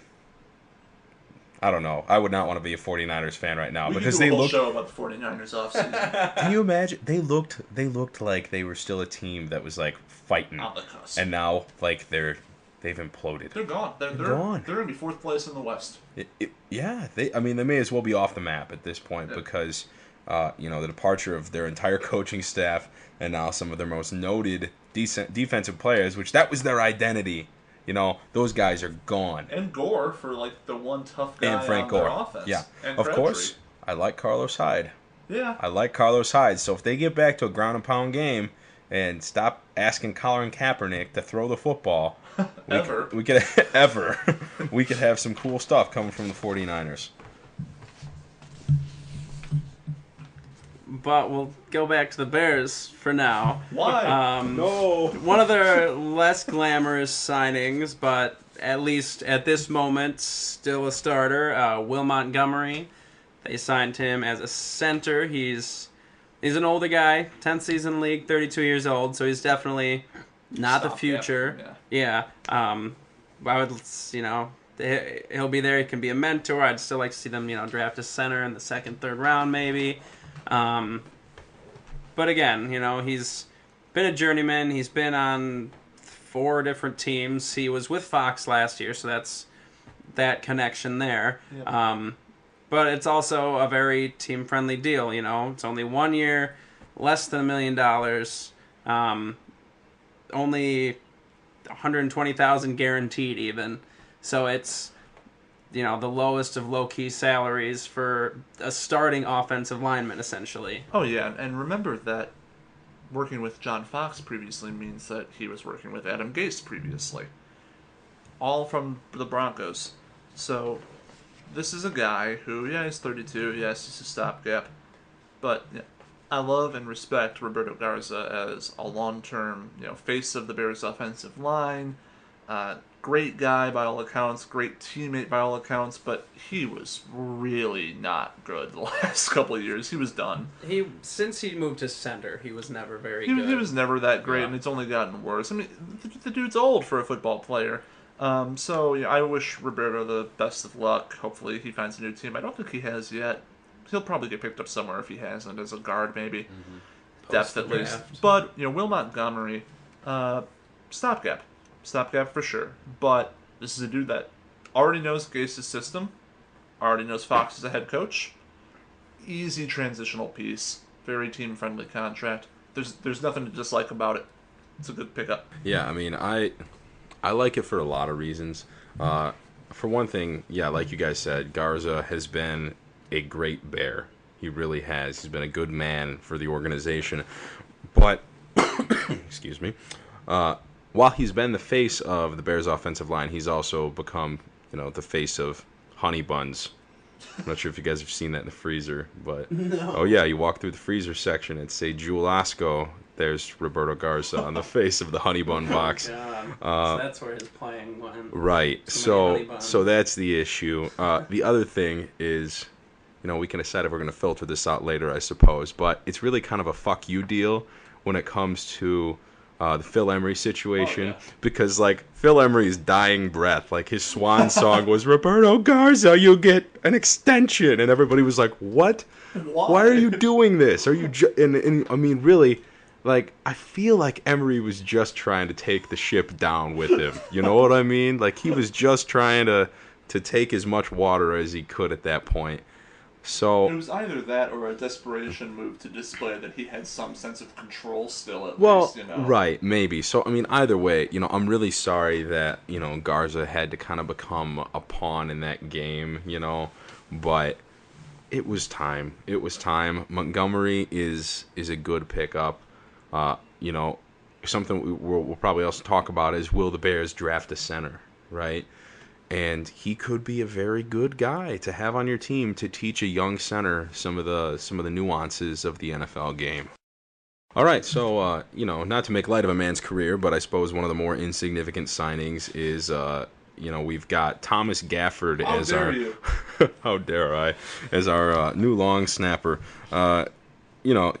I don't know. I would not want to be a 49ers fan right now We because could do they a whole look... show about the 49ers offseason. Can you imagine? They looked like they were still a team that was like fighting. On the cusp. And now like they've imploded. They're gone. They're gone. They're going to be 4th place in the West. They may as well be off the map at this point Yeah. because the departure of their entire coaching staff and now some of their most noted defensive players, which that was their identity. You know, those guys are gone. And Gore for like the one tough guy And Frank on Gore. their offense. Yeah. And Of Crabtree. course, I like Carlos Hyde. Yeah. I like Carlos Hyde. So if they get back to a ground and pound game and stop asking Colin Kaepernick to throw the football, we could have some cool stuff coming from the 49ers. But we'll go back to the Bears for now. Why? No. One of their less glamorous signings, but at least at this moment, still a starter, Will Montgomery. They signed him as a center. He's an older guy, 10th season in the league, 32 years old, so he's definitely not the Stopgap, future. Yeah. I would, he'll be there. He can be a mentor. I'd still like to see them, draft a center in the 2nd, 3rd round maybe. But again, he's been a journeyman. He's been on 4 different teams. He was with Fox last year, so that's that connection there. Yep. But it's also a very team-friendly deal, It's only 1 year, less than $1 million, only $120,000 guaranteed even. So it's, the lowest of low-key salaries for a starting offensive lineman, essentially. Oh, yeah. And remember that working with John Fox previously means that he was working with Adam Gase previously. All from the Broncos. So this is a guy who, he's 32. Yes, he's a stopgap. But I love and respect Roberto Garza as a long-term, face of the Bears' offensive line. Great guy by all accounts, great teammate by all accounts, but he was really not good the last couple of years. He was done. Since he moved to center, he was never very good. He was never that great, Yeah. and it's only gotten worse. I mean, the dude's old for a football player. So I wish Roberto the best of luck. Hopefully he finds a new team. I don't think he has yet. He'll probably get picked up somewhere if he hasn't, as a guard maybe. Depth at least. Post-draft. But, Will Montgomery, stopgap. Stopgap for sure. But this is a dude that already knows Gase's system, already knows Fox as a head coach. Easy transitional piece. Very team-friendly contract. There's nothing to dislike about it. It's a good pickup. Yeah, I mean, I like it for a lot of reasons. For one thing, like you guys said, Garza has been a great Bear. He really has. He's been a good man for the organization. But, excuse me, while he's been the face of the Bears' offensive line, he's also become, the face of honey buns. I'm not sure if you guys have seen that in the freezer, but No. Oh yeah, you walk through the freezer section and say Jewel Osco. There's Roberto Garza on the face of the honey bun box. So that's where his playing went. Right. So many honey buns. So that's the issue. The other thing is, we can decide if we're going to filter this out later, I suppose. But it's really kind of a fuck you deal when it comes to the Phil Emery situation. Oh, yeah. Because, Phil Emery's dying breath, his swan song was, Roberto Garza, you'll get an extension. And everybody was like, what? Why are you doing this? Are you and I mean, really, I feel like Emery was just trying to take the ship down with him. You know what I mean? He was just trying to take as much water as he could at that point. So It was either that or a desperation move to display that he had some sense of control still at well, least, right, maybe. So, I mean, either way, I'm really sorry that, Garza had to kind of become a pawn in that game, but it was time. It was time. Montgomery is a good pickup. Something we'll probably also talk about is, will the Bears draft a center, right? And he could be a very good guy to have on your team to teach a young center some of the nuances of the NFL game. All right, so not to make light of a man's career, but I suppose one of the more insignificant signings is we've got Thomas Gafford How as dare our you? how dare I, as our new long snapper. You know,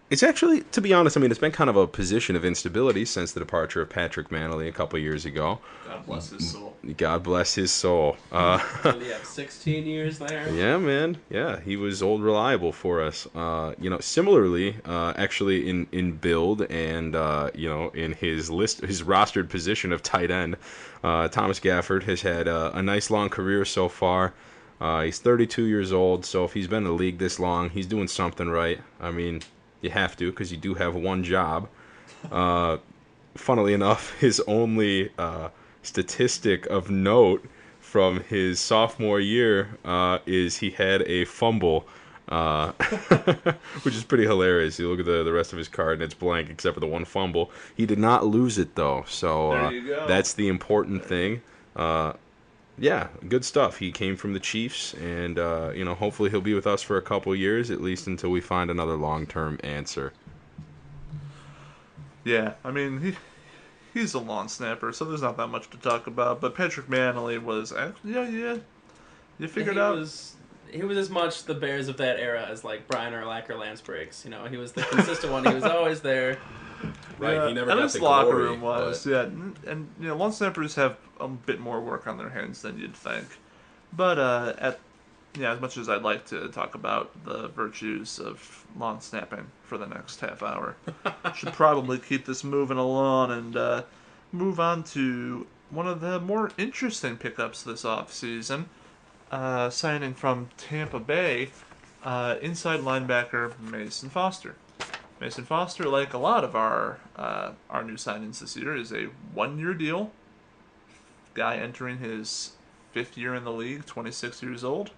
it's actually, to be honest, I mean, it's been kind of a position of instability since the departure of Patrick Manley a couple of years ago. God bless his soul. God bless his soul. Did he have 16 years there? Yeah, man. Yeah, he was old reliable for us. Similarly, actually in build and in his rostered position of tight end, Thomas Gafford has had a nice long career so far. He's 32 years old, so if he's been in the league this long, he's doing something right. I mean, you have to, because you do have one job. Funnily enough, his only statistic of note from his sophomore year is he had a fumble, which is pretty hilarious. You look at the rest of his card, and it's blank except for the one fumble. He did not lose it, though, so There you go. that's the important thing. Yeah, good stuff. He came from the Chiefs, and hopefully he'll be with us for a couple years, at least until we find another long-term answer. Yeah, I mean, he's a long snapper, so there's not that much to talk about. But Patrick Manley was actually, yeah. You figured out. He was as much the Bears of that era as like Brian Urlacher or Lance Briggs. He was the consistent one. He was always there. Right, Yeah, he never and got his the locker glory, room was, but- yeah, and long snappers have a bit more work on their hands than you'd think. But as much as I'd like to talk about the virtues of long snapping for the next half hour, should probably keep this moving along and move on to one of the more interesting pickups this offseason, signing from Tampa Bay, inside linebacker Mason Foster. Mason Foster, like a lot of our new signings this year, is a one-year deal. Guy entering his 5th year in the league, 26 years old.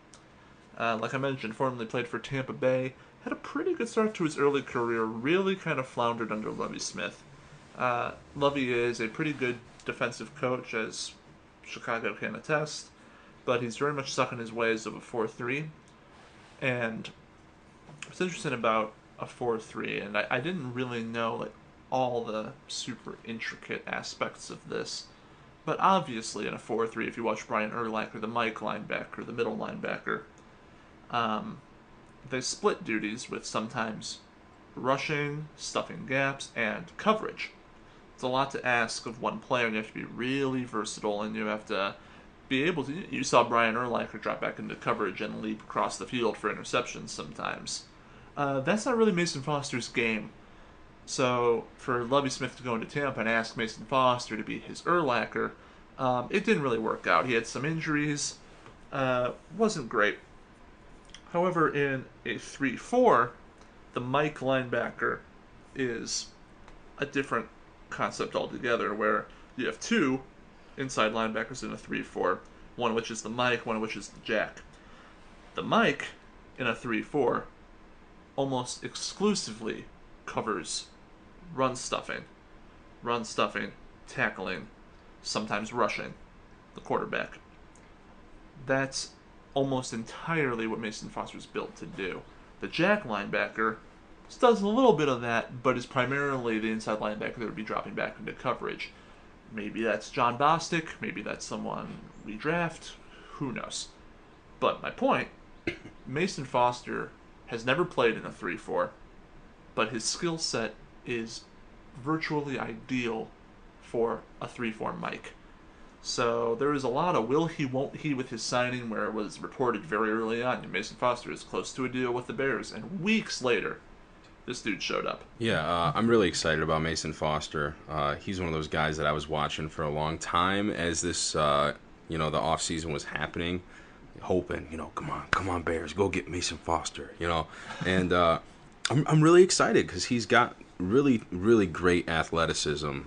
Like I mentioned, formerly played for Tampa Bay. Had a pretty good start to his early career. Really kind of floundered under Lovie Smith. Lovie is a pretty good defensive coach, as Chicago can attest, but he's very much stuck in his ways of a 4-3. And what's interesting about a 4-3, and I didn't really know all the super intricate aspects of this, but obviously in a 4-3, if you watch Brian Urlacher, the Mike linebacker, the middle linebacker, they split duties with sometimes rushing, stuffing gaps, and coverage. It's a lot to ask of one player, and you have to be really versatile, and you have to be able to... You saw Brian Urlacher drop back into coverage and leap across the field for interceptions sometimes. That's not really Mason Foster's game. So for Lovie Smith to go into Tampa and ask Mason Foster to be his Urlacher, it didn't really work out. He had some injuries, wasn't great. However, in a 3-4, the Mike linebacker is a different concept altogether, where you have two inside linebackers in a 3-4, one of which is the Mike, one of which is the Jack. The Mike in a 3-4 almost exclusively covers run stuffing, tackling, sometimes rushing the quarterback. That's almost entirely what Mason Foster's built to do. The Jack linebacker does a little bit of that, but is primarily the inside linebacker that would be dropping back into coverage. Maybe that's John Bostic, maybe that's someone we draft, who knows. But my point, Mason Foster has never played in a 3-4, but his skill set is virtually ideal for a 3-4 Mike. So there is a lot of will he, won't he with his signing, where it was reported very early on, Mason Foster is close to a deal with the Bears, and weeks later, this dude showed up. Yeah, I'm really excited about Mason Foster. He's one of those guys that I was watching for a long time as this, the offseason was happening, hoping, come on Bears, go get Mason Foster, And I'm really excited because he's got really, really great athleticism.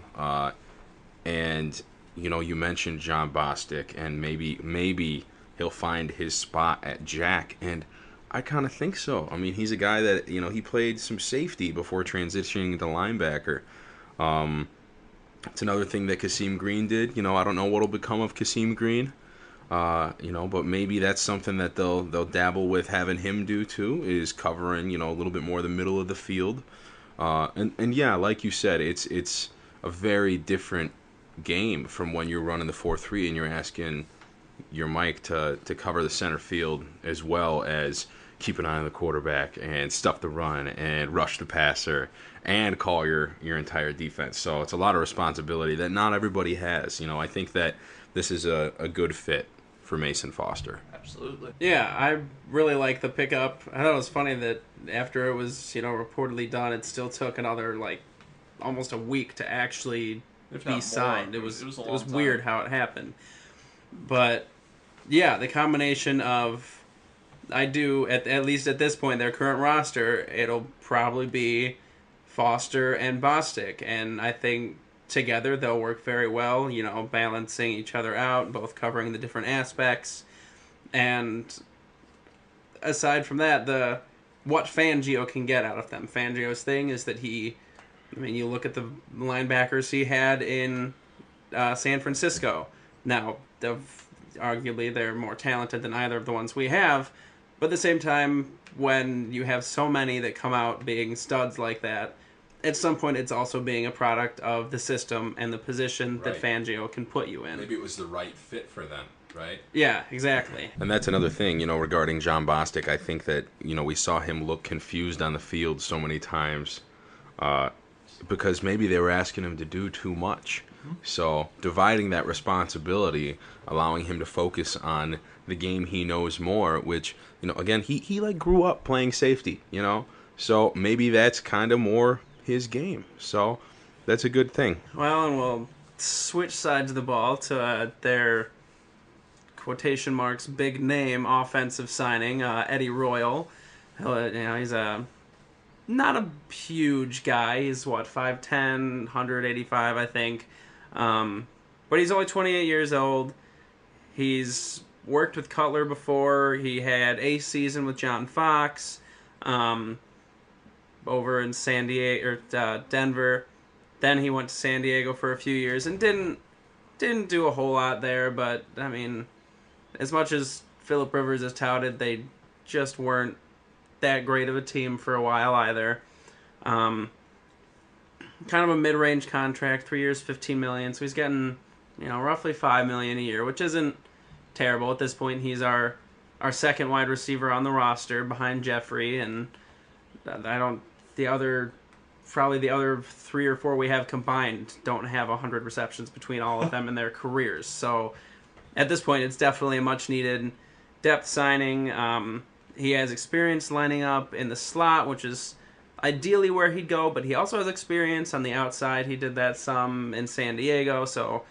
And, you mentioned John Bostic, and maybe he'll find his spot at Jack, and I kind of think so. I mean, he's a guy that, he played some safety before transitioning to linebacker. It's another thing that Kasim Green did. I don't know what'll become of Kasim Green, but maybe that's something that they'll dabble with having him do too, is covering, a little bit more the middle of the field. And yeah, like you said, it's a very different game from when you're running the 4-3 and you're asking your Mike to cover the center field as well as keep an eye on the quarterback and stuff the run and rush the passer and call your entire defense. So it's a lot of responsibility that not everybody has. I think that this is a good fit for Mason Foster. Absolutely. Yeah, I really like the pickup. I thought it was funny that after it was, reportedly done, it still took another, almost a week to actually If be not more. signed. It was a long time. weird how it happened. But, yeah, the combination of, at least at this point, their current roster, it'll probably be Foster and Bostic. And I think together they'll work very well, balancing each other out, both covering the different aspects. And aside from that, what Fangio can get out of them. Fangio's thing is that you look at the linebackers he had in San Francisco. Now, arguably they're more talented than either of the ones we have, but at the same time, when you have so many that come out being studs like that, at some point it's also being a product of the system and the position that Right. Fangio can put you in. Maybe it was the right fit for them, right? Yeah, exactly. And that's another thing, regarding John Bostic. I think that, we saw him look confused on the field so many times because maybe they were asking him to do too much. So dividing that responsibility, allowing him to focus on the game he knows more, which, again, he grew up playing safety, so maybe that's kind of more his game. So that's a good thing. Well, and we'll switch sides of the ball to their quotation marks big name offensive signing, Eddie Royal. He's not a huge guy. He's 5'10", 185, I think. But he's only 28 years old. He's worked with Cutler before. He had a season with John Fox over in Denver. Then he went to San Diego for a few years and didn't do a whole lot there. But as much as Phillip Rivers is touted, they just weren't that great of a team for a while either. Kind of a mid-range contract, 3 years, $15 million. So he's getting, roughly $5 million a year, which isn't terrible at this point. He's our second wide receiver on the roster behind Jeffrey, and the other 3 or 4 we have combined don't have 100 receptions between all of them in their careers. So at this point, it's definitely a much-needed depth signing. He has experience lining up in the slot, which is ideally where he'd go, but he also has experience on the outside. He did that some in San Diego, so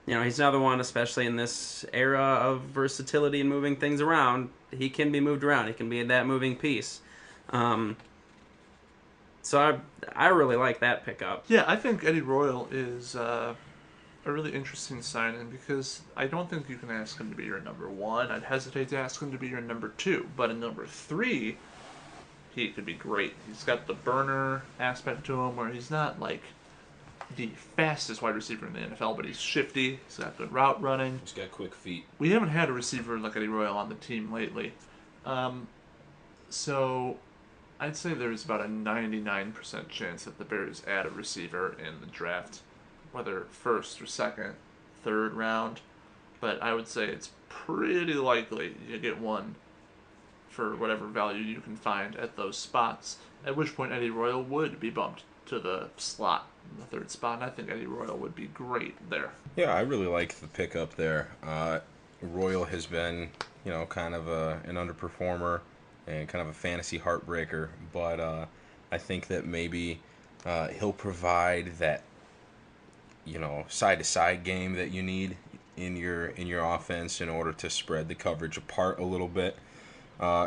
he's another one, especially in this era of versatility and moving things around. He can be moved around. He can be that moving piece. So I really like that pickup. Yeah, I think Eddie Royal is a really interesting signing because I don't think you can ask him to be your number 1. I'd hesitate to ask him to be your number 2, but in number 3, he could be great. He's got the burner aspect to him where he's not the fastest wide receiver in the NFL, but he's shifty. He's got good route running. He's got quick feet. We haven't had a receiver like Eddie Royal on the team lately. So I'd say there's about a 99% chance that the Bears add a receiver in the draft, whether first or second, third round. But I would say it's pretty likely you get one for whatever value you can find at those spots, at which point Eddie Royal would be bumped to the slot, the third spot, and I think Eddie Royal would be great there. Yeah, I really like the pickup there. Royal has been, kind of an underperformer and kind of a fantasy heartbreaker, but I think that maybe he'll provide that, side-to-side game that you need in your offense in order to spread the coverage apart a little bit.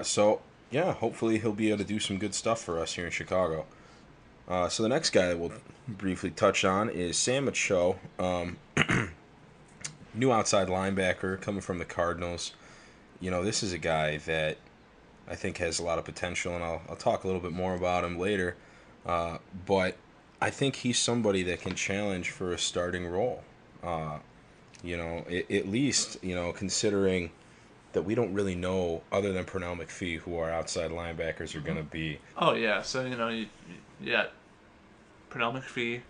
So hopefully he'll be able to do some good stuff for us here in Chicago. So the next guy that we'll briefly touch on is Sam Acho, new outside linebacker coming from the Cardinals. This is a guy that I think has a lot of potential, and I'll talk a little bit more about him later. But I think he's somebody that can challenge for a starting role. At least, considering that we don't really know, other than Pernell McPhee, who our outside linebackers are going to be. Oh, yeah. So, you got Pernell McPhee,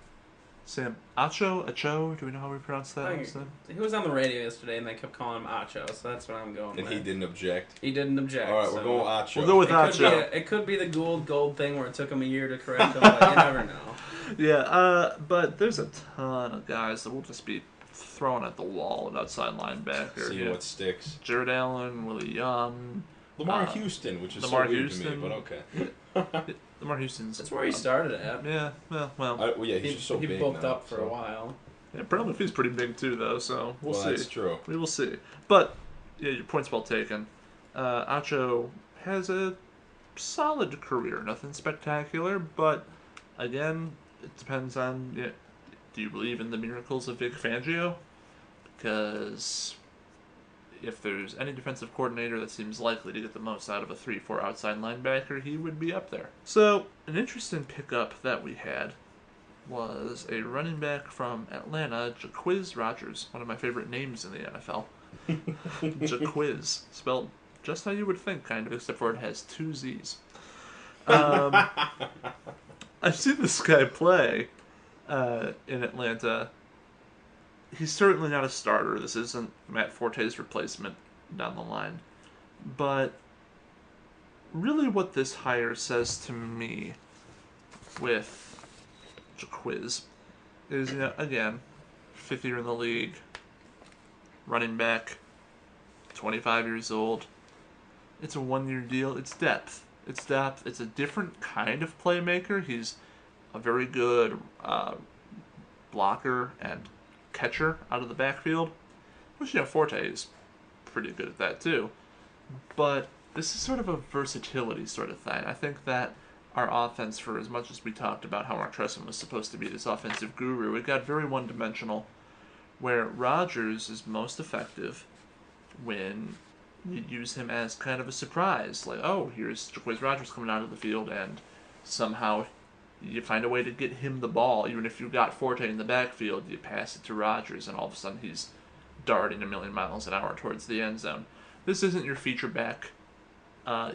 Sam Acho, do we know how we pronounce that? I think he was on the radio yesterday, and they kept calling him Acho, so that's what I'm going And with. he didn't object. He didn't object. All right, so we're going with Acho. We'll go with Acho. It could be the Gould thing where it took him a year to correct him, but you never know. Yeah, but there's a ton of guys that will just be thrown at the wall at outside linebacker. See what sticks. Jared Allen, Willie Young, Lamar Houston, which is Lamar so weird Houston. to me, but okay. Lamar Houston's. That's where he started at. Yeah, well. Yeah, he's just so he big bulked now, up for a while. Yeah, Bradley Fee's pretty big too, though, so we'll see. That's true. We will see. But, yeah, your point's well taken. Acho has a solid career. Nothing spectacular, but, again, it depends on, do you believe in the miracles of Vic Fangio? Because if there's any defensive coordinator that seems likely to get the most out of a 3-4 outside linebacker, he would be up there. So, an interesting pickup that we had was a running back from Atlanta, Jaquiz Rodgers, one of my favorite names in the NFL. Jaquiz, spelled just how you would think, kind of, except for it has 2 Z's. I've seen this guy play in Atlanta. He's certainly not a starter. This isn't Matt Forte's replacement down the line. But really what this hire says to me with Jaquiz is, again, 5th year in the league, running back, 25 years old. It's a 1-year deal. It's depth. It's a different kind of playmaker. He's a very good blocker and catcher out of the backfield, which, Forte is pretty good at that too. But this is sort of a versatility sort of thing. I think that our offense, for as much as we talked about how Mark Tressman was supposed to be this offensive guru, it got very one-dimensional, where Rodgers is most effective when you use him as kind of a surprise. Like, oh, here's Jaquiz Rodgers coming out of the field, and somehow you find a way to get him the ball. Even if you got Forte in the backfield, you pass it to Rodgers, and all of a sudden he's darting a million miles an hour towards the end zone. This isn't your feature back.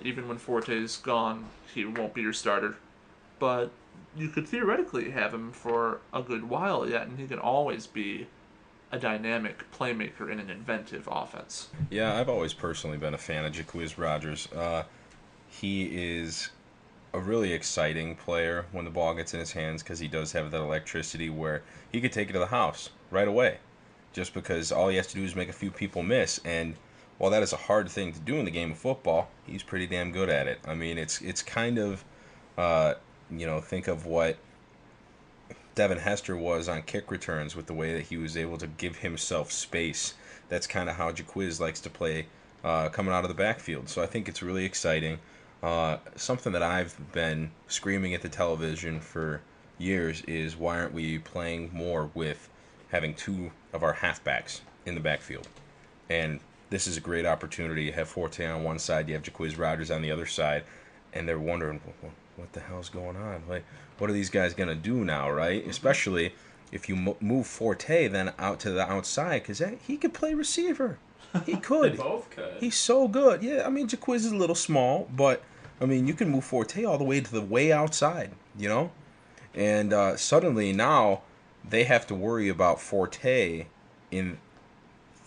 Even when Forte's gone, he won't be your starter. But you could theoretically have him for a good while yet, and he can always be a dynamic playmaker in an inventive offense. Yeah, I've always personally been a fan of Jaquiz Rodgers. He is a really exciting player when the ball gets in his hands because he does have that electricity where he could take it to the house right away just because all he has to do is make a few people miss. And while that is a hard thing to do in the game of football, he's pretty damn good at it. I mean, it's kind of, think of what Devin Hester was on kick returns with the way that he was able to give himself space. That's kind of how Jaquiz likes to play coming out of the backfield. So I think it's really exciting. Something that I've been screaming at the television for years is why aren't we playing more with having 2 of our halfbacks in the backfield? And this is a great opportunity. You have Forte on one side, you have Jaquiz Rodgers on the other side, and they're wondering, what the hell's going on? Like, what are these guys going to do now, right? Especially if you move Forte then out to the outside, because he could play receiver. He could. They both could. He's so good. Yeah, I mean, Jaquiz is a little small, but, I mean, you can move Forte all the way to the way outside, And suddenly now they have to worry about Forte in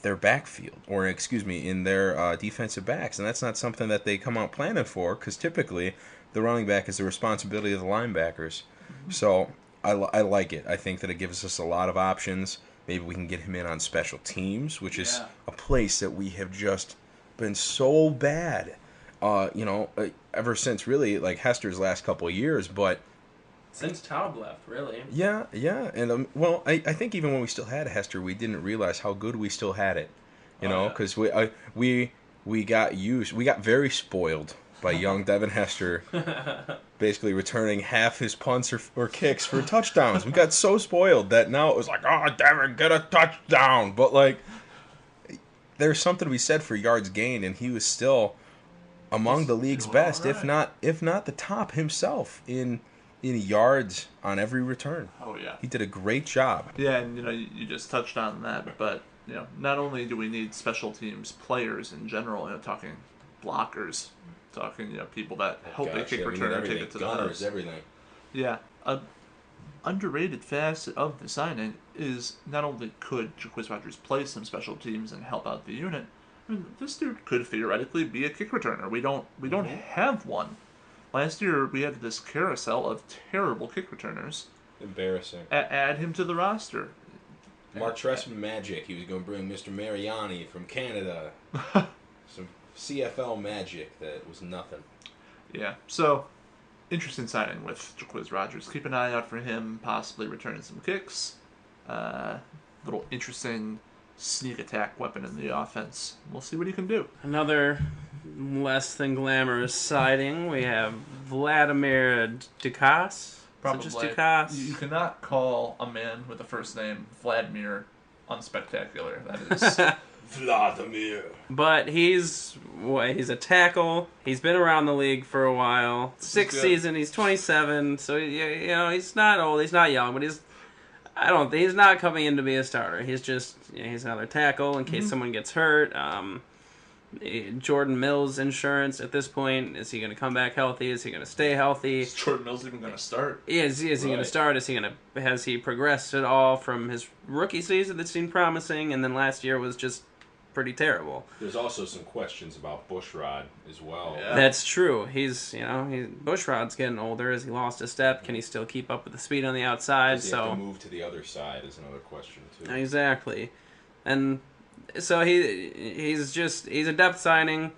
their backfield, or in their defensive backs, and that's not something that they come out planning for, because typically the running back is the responsibility of the linebackers. Mm-hmm. So I like it. I think that it gives us a lot of options. Maybe we can get him in on special teams, which is a place that we have just been so bad, ever since really like Hester's last couple of years, but since Taub left, really. Yeah, and I think even when we still had Hester, we didn't realize how good we still had it, because we got very spoiled by young Devin Hester, basically returning half his punts or kicks for touchdowns. We got so spoiled that now it was like, oh, Devin, get a touchdown, but like, there's something to be said for yards gained, and he was still among the league's best, right. if not the top himself in yards on every return. Oh, yeah. He did a great job. Yeah, and, you just touched on that, but, not only do we need special teams players in general, talking blockers, talking, people that help a kick return and take it to the house. Everything. Yeah. underrated facet of the signing is not only could Jacquizz Rodgers play some special teams and help out the unit, I mean, this dude could theoretically be a kick returner. We don't have one. Last year we had this carousel of terrible kick returners. Embarrassing. Add him to the roster. Mark Trestman magic. He was going to bring Mr. Mariani from Canada. Some CFL magic that was nothing. Yeah, so interesting signing with Jacquizz Rodgers. Keep an eye out for him possibly returning some kicks. Little interesting sneak attack weapon in the offense. We'll see what he can do. Another less than glamorous sighting. We have Vladimir Dukas. Probably. Is it just Dukas? You cannot call a man with the first name Vladimir unspectacular. That is Vladimir. But he's a tackle. He's been around the league for a while. Sixth season. He's 27. So he's not old. He's not young. But he's not coming in to be a starter. He's just he's another tackle in case someone gets hurt. Jordan Mills insurance at this point. Is he going to come back healthy? Is he going to stay healthy? Is Jordan Mills even going to start? Is he going to start? Has he progressed at all from his rookie season that seemed promising, and then last year was just pretty terrible? There's also some questions about Bushrod as well. Yeah. That's true. Bushrod's getting older. Has he lost a step? Can he still keep up with the speed on the outside? Does he have to move to the other side is another question too. Exactly. And so he's a depth signing,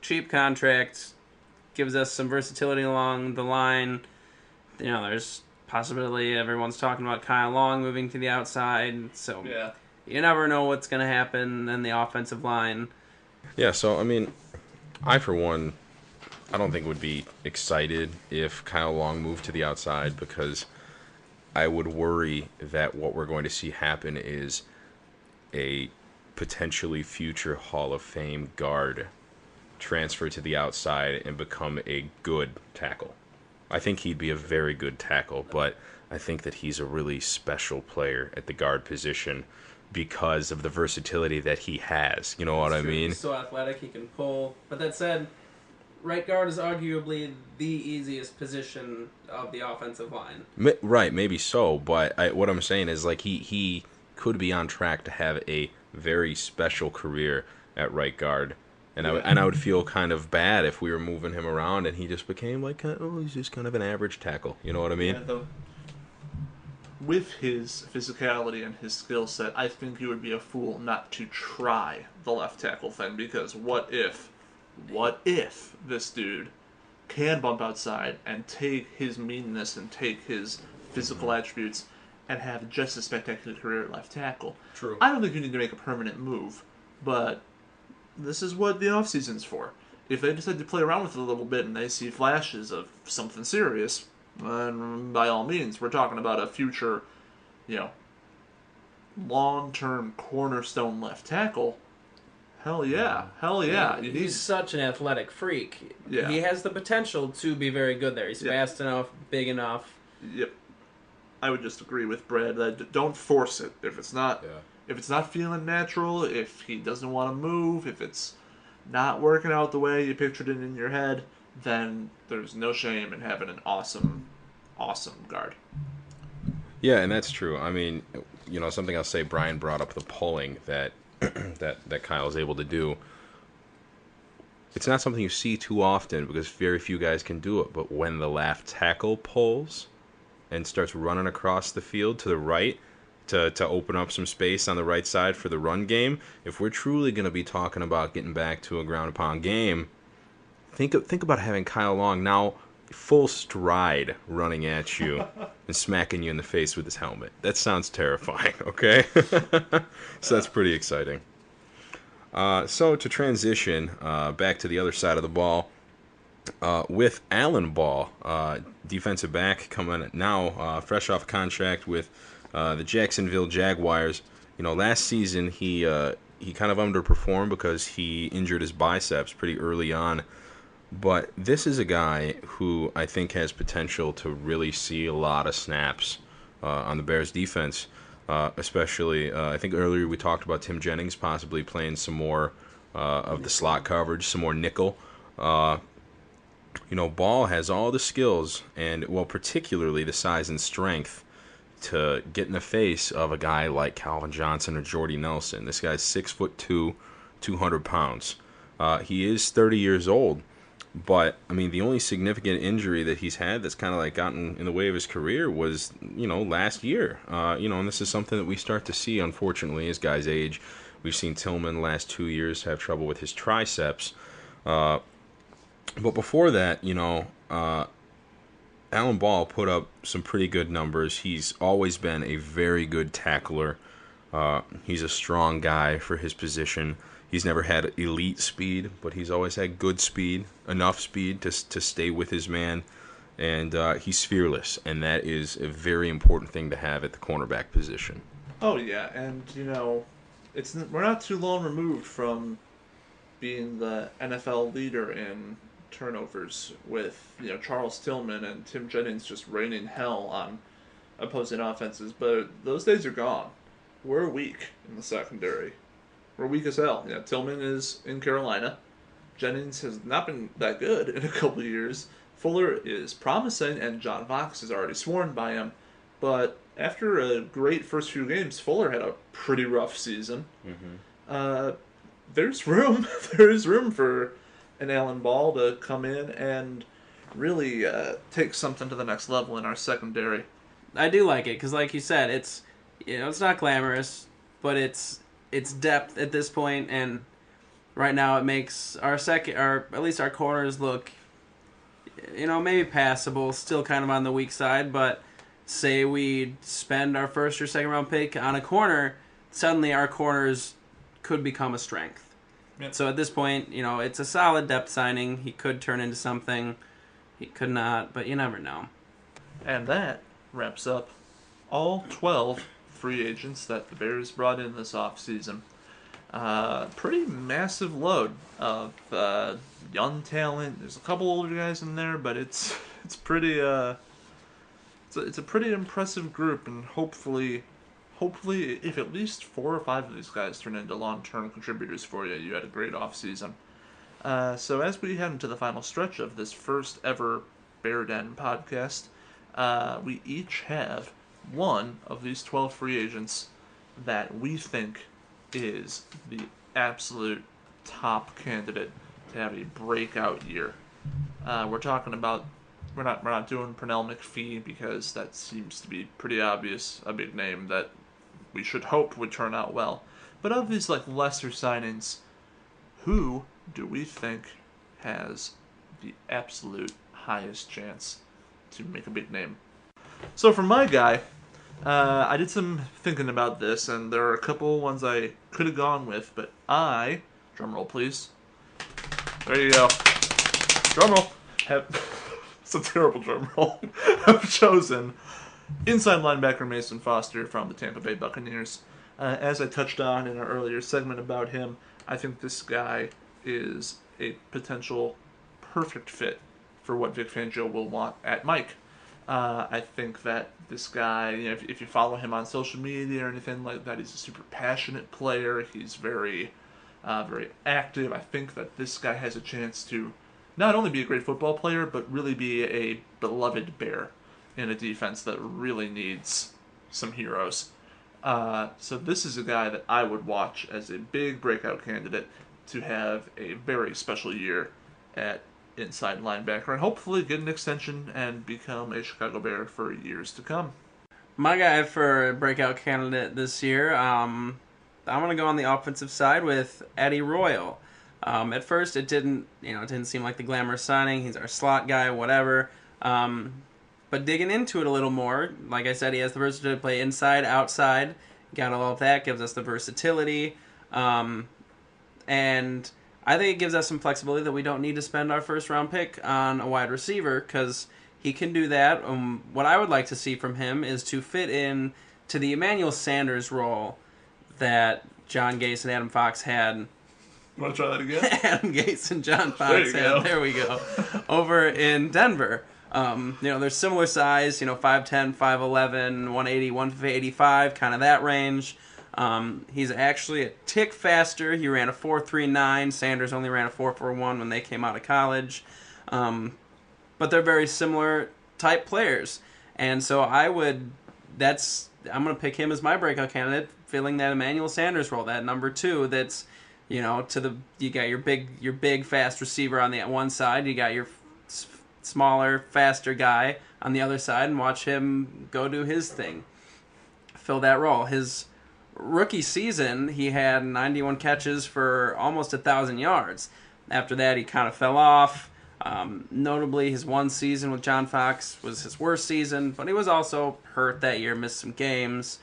cheap contract, gives us some versatility along the line. There's possibility everyone's talking about Kyle Long moving to the outside. So yeah. You never know what's going to happen in the offensive line. Yeah, so I mean, I for one, I don't think would be excited if Kyle Long moved to the outside, because I would worry that what we're going to see happen is a potentially future Hall of Fame guard transfer to the outside and become a good tackle. I think he'd be a very good tackle, but I think that he's a really special player at the guard position because of the versatility that he has. You know what I mean? He's so athletic, he can pull. But that said, right guard is arguably the easiest position of the offensive line. Right, maybe so, but what I'm saying is like he could be on track to have a very special career at right guard. And I would feel kind of bad if we were moving him around and he just became like, he's just kind of an average tackle. You know what I mean? Yeah, with his physicality and his skill set, I think you would be a fool not to try the left tackle thing, because what if this dude can bump outside and take his meanness and take his physical attributes and have just a spectacular career at left tackle? True. I don't think you need to make a permanent move, but this is what the offseason's for. If they decide to play around with it a little bit and they see flashes of something serious, then by all means, we're talking about a future, long-term cornerstone left tackle. Hell yeah. He's such an athletic freak. Yeah. He has the potential to be very good there. He's fast enough, big enough. Yep. I would just agree with Brad that don't force it. If it's not feeling natural, if he doesn't want to move, if it's not working out the way you pictured it in your head, then there's no shame in having an awesome guard. Yeah, and that's true. I mean, something I'll say, Brian brought up the pulling that that Kyle is able to do. It's not something you see too often because very few guys can do it, but when the left tackle pulls and starts running across the field to the right to open up some space on the right side for the run game, if we're truly going to be talking about getting back to a ground pound game, think about having Kyle Long now full stride running at you and smacking you in the face with his helmet. That sounds terrifying, okay? So that's pretty exciting. So to transition back to the other side of the ball, with Alan Ball, defensive back, coming now fresh off contract with the Jacksonville Jaguars. Last season he kind of underperformed because he injured his biceps pretty early on. But this is a guy who I think has potential to really see a lot of snaps on the Bears defense. Especially, I think earlier we talked about Tim Jennings possibly playing some more of the slot coverage, some more nickel. Ball has all the skills and, particularly the size and strength to get in the face of a guy like Calvin Johnson or Jordy Nelson. This guy's 6'2", 200 pounds. He is 30 years old, but I mean, the only significant injury that he's had that's kind of like gotten in the way of his career was, last year. And this is something that we start to see, unfortunately, as guys age. We've seen Tillman the last 2 years have trouble with his triceps. But before that, Alan Ball put up some pretty good numbers. He's always been a very good tackler. He's a strong guy for his position. He's never had elite speed, but he's always had good speed, enough speed to stay with his man. And he's fearless, and that is a very important thing to have at the cornerback position. Oh, yeah, and, we're not too long removed from being the NFL leader in turnovers with, Charles Tillman and Tim Jennings just raining hell on opposing offenses, but those days are gone. We're weak in the secondary. We're weak as hell. Tillman is in Carolina. Jennings has not been that good in a couple of years. Fuller is promising, and John Fox is already sworn by him. But after a great first few games, Fuller had a pretty rough season. Mm-hmm. There's room. There is room for an Alan Ball to come in and really take something to the next level in our secondary. I do like it because, like you said, it's it's not glamorous, but it's depth at this point, and right now it makes at least our corners look, maybe passable, still kind of on the weak side, but say we spend our first or second round pick on a corner, suddenly our corners could become a strength. Yep. So at this point, it's a solid depth signing. He could turn into something. He could not, but you never know. And that wraps up all 12 free agents that the Bears brought in this offseason. Pretty massive load of young talent. There's a couple older guys in there, but it's pretty it's a pretty impressive group, and hopefully if at least 4 or 5 of these guys turn into long-term contributors for you, you had a great offseason. So as we head into the final stretch of this first ever Bear Den podcast, we each have one of these 12 free agents that we think is the absolute top candidate to have a breakout year. We're talking about, we're not doing Pernell McPhee because that seems to be pretty obvious, a big name that we should hope would turn out well. But of these lesser signings, who do we think has the absolute highest chance to make a big name? So for my guy, I did some thinking about this, and there are a couple ones I could have gone with, but drumroll please, there you go, drumroll, it's a terrible drumroll, have chosen inside linebacker Mason Foster from the Tampa Bay Buccaneers. As I touched on in an earlier segment about him, I think this guy is a potential perfect fit for what Vic Fangio will want at Mike. I think that this guy, if you follow him on social media or anything like that, he's a super passionate player. He's very, very active. I think that this guy has a chance to not only be a great football player, but really be a beloved Bear in a defense that really needs some heroes. So this is a guy that I would watch as a big breakout candidate to have a very special year at inside linebacker and hopefully get an extension and become a Chicago Bear for years to come. My guy for breakout candidate this year, I'm going to go on the offensive side with Eddie Royal. At first it didn't seem like the glamorous signing. He's our slot guy, whatever. But digging into it a little more, like I said, he has the versatility to play inside, outside. Got all of that, gives us the versatility. And I think it gives us some flexibility that we don't need to spend our first round pick on a wide receiver because he can do that. What I would like to see from him is to fit in to the Emmanuel Sanders role that John Gase and Adam Fox had. You want to try that again? Adam Gase and John Fox had. There we go. Over in Denver. They're similar size, 5'10", 5'11", 180, 185, kind of that range. He's actually a tick faster. He ran a 4.39. Sanders only ran a 4.41 when they came out of college. But they're very similar type players. And so I would I'm going to pick him as my breakout candidate, filling that Emmanuel Sanders role, that number 2 that's, you got your big fast receiver on the one side, you got your smaller, faster guy on the other side, and watch him go do his thing. Fill that role. His rookie season, he had 91 catches for almost 1,000 yards. After that, he kind of fell off. Notably, his one season with John Fox was his worst season, but he was also hurt that year, missed some games,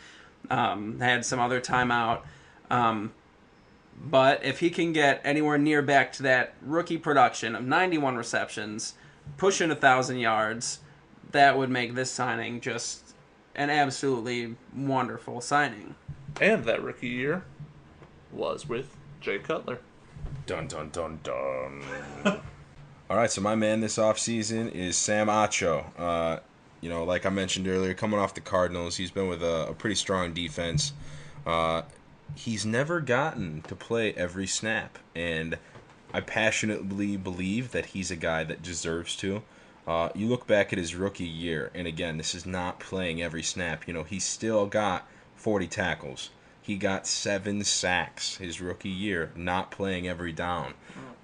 had some other time out. But if he can get anywhere near back to that rookie production of 91 receptions, pushing 1,000 yards, that would make this signing just an absolutely wonderful signing. And that rookie year was with Jay Cutler. Dun, dun, dun, dun. All right, so my man this offseason is Sam Acho. Like I mentioned earlier, coming off the Cardinals, he's been with a pretty strong defense. He's never gotten to play every snap, and I passionately believe that he's a guy that deserves to. You look back at his rookie year, and again, this is not playing every snap. He still got 40 tackles. He got 7 sacks his rookie year, not playing every down.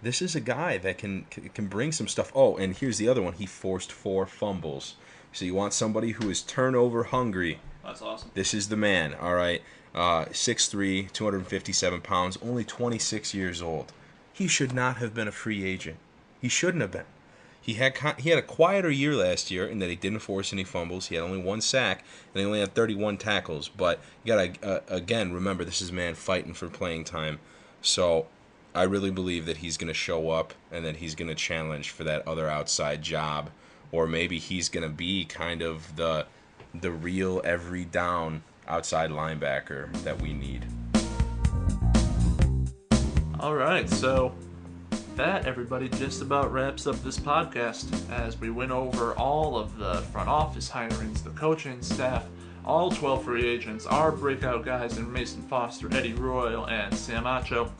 This is a guy that can bring some stuff. Oh, and here's the other one. He forced 4 fumbles. So you want somebody who is turnover hungry. That's awesome. This is the man, all right? 6'3", 257 pounds, only 26 years old. He should not have been a free agent. He shouldn't have been. He had a quieter year last year in that he didn't force any fumbles. He had only 1 sack, and he only had 31 tackles. But you got to, again, remember, this is a man fighting for playing time. So I really believe that he's going to show up and that he's going to challenge for that other outside job. Or maybe he's going to be kind of the real every down outside linebacker that we need. All right, so that, everybody, just about wraps up this podcast as we went over all of the front office hirings, the coaching staff, all 12 free agents, our breakout guys in Mason Foster, Eddie Royal, and Sam Acho.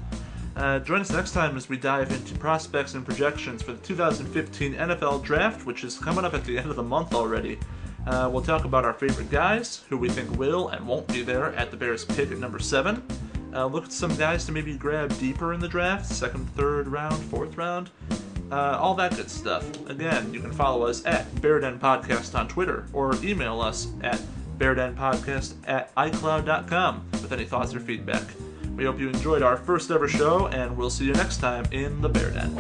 Join us next time as we dive into prospects and projections for the 2015 NFL Draft, which is coming up at the end of the month already. We'll talk about our favorite guys, who we think will and won't be there at the Bears pick at number 7. Look at some guys to maybe grab deeper in the draft, 2nd, 3rd round, 4th round, all that good stuff. Again, you can follow us at Bear Den Podcast on Twitter, or email us at beardenpodcast@icloud.com with any thoughts or feedback. We hope you enjoyed our first ever show, and we'll see you next time in the Bear Den.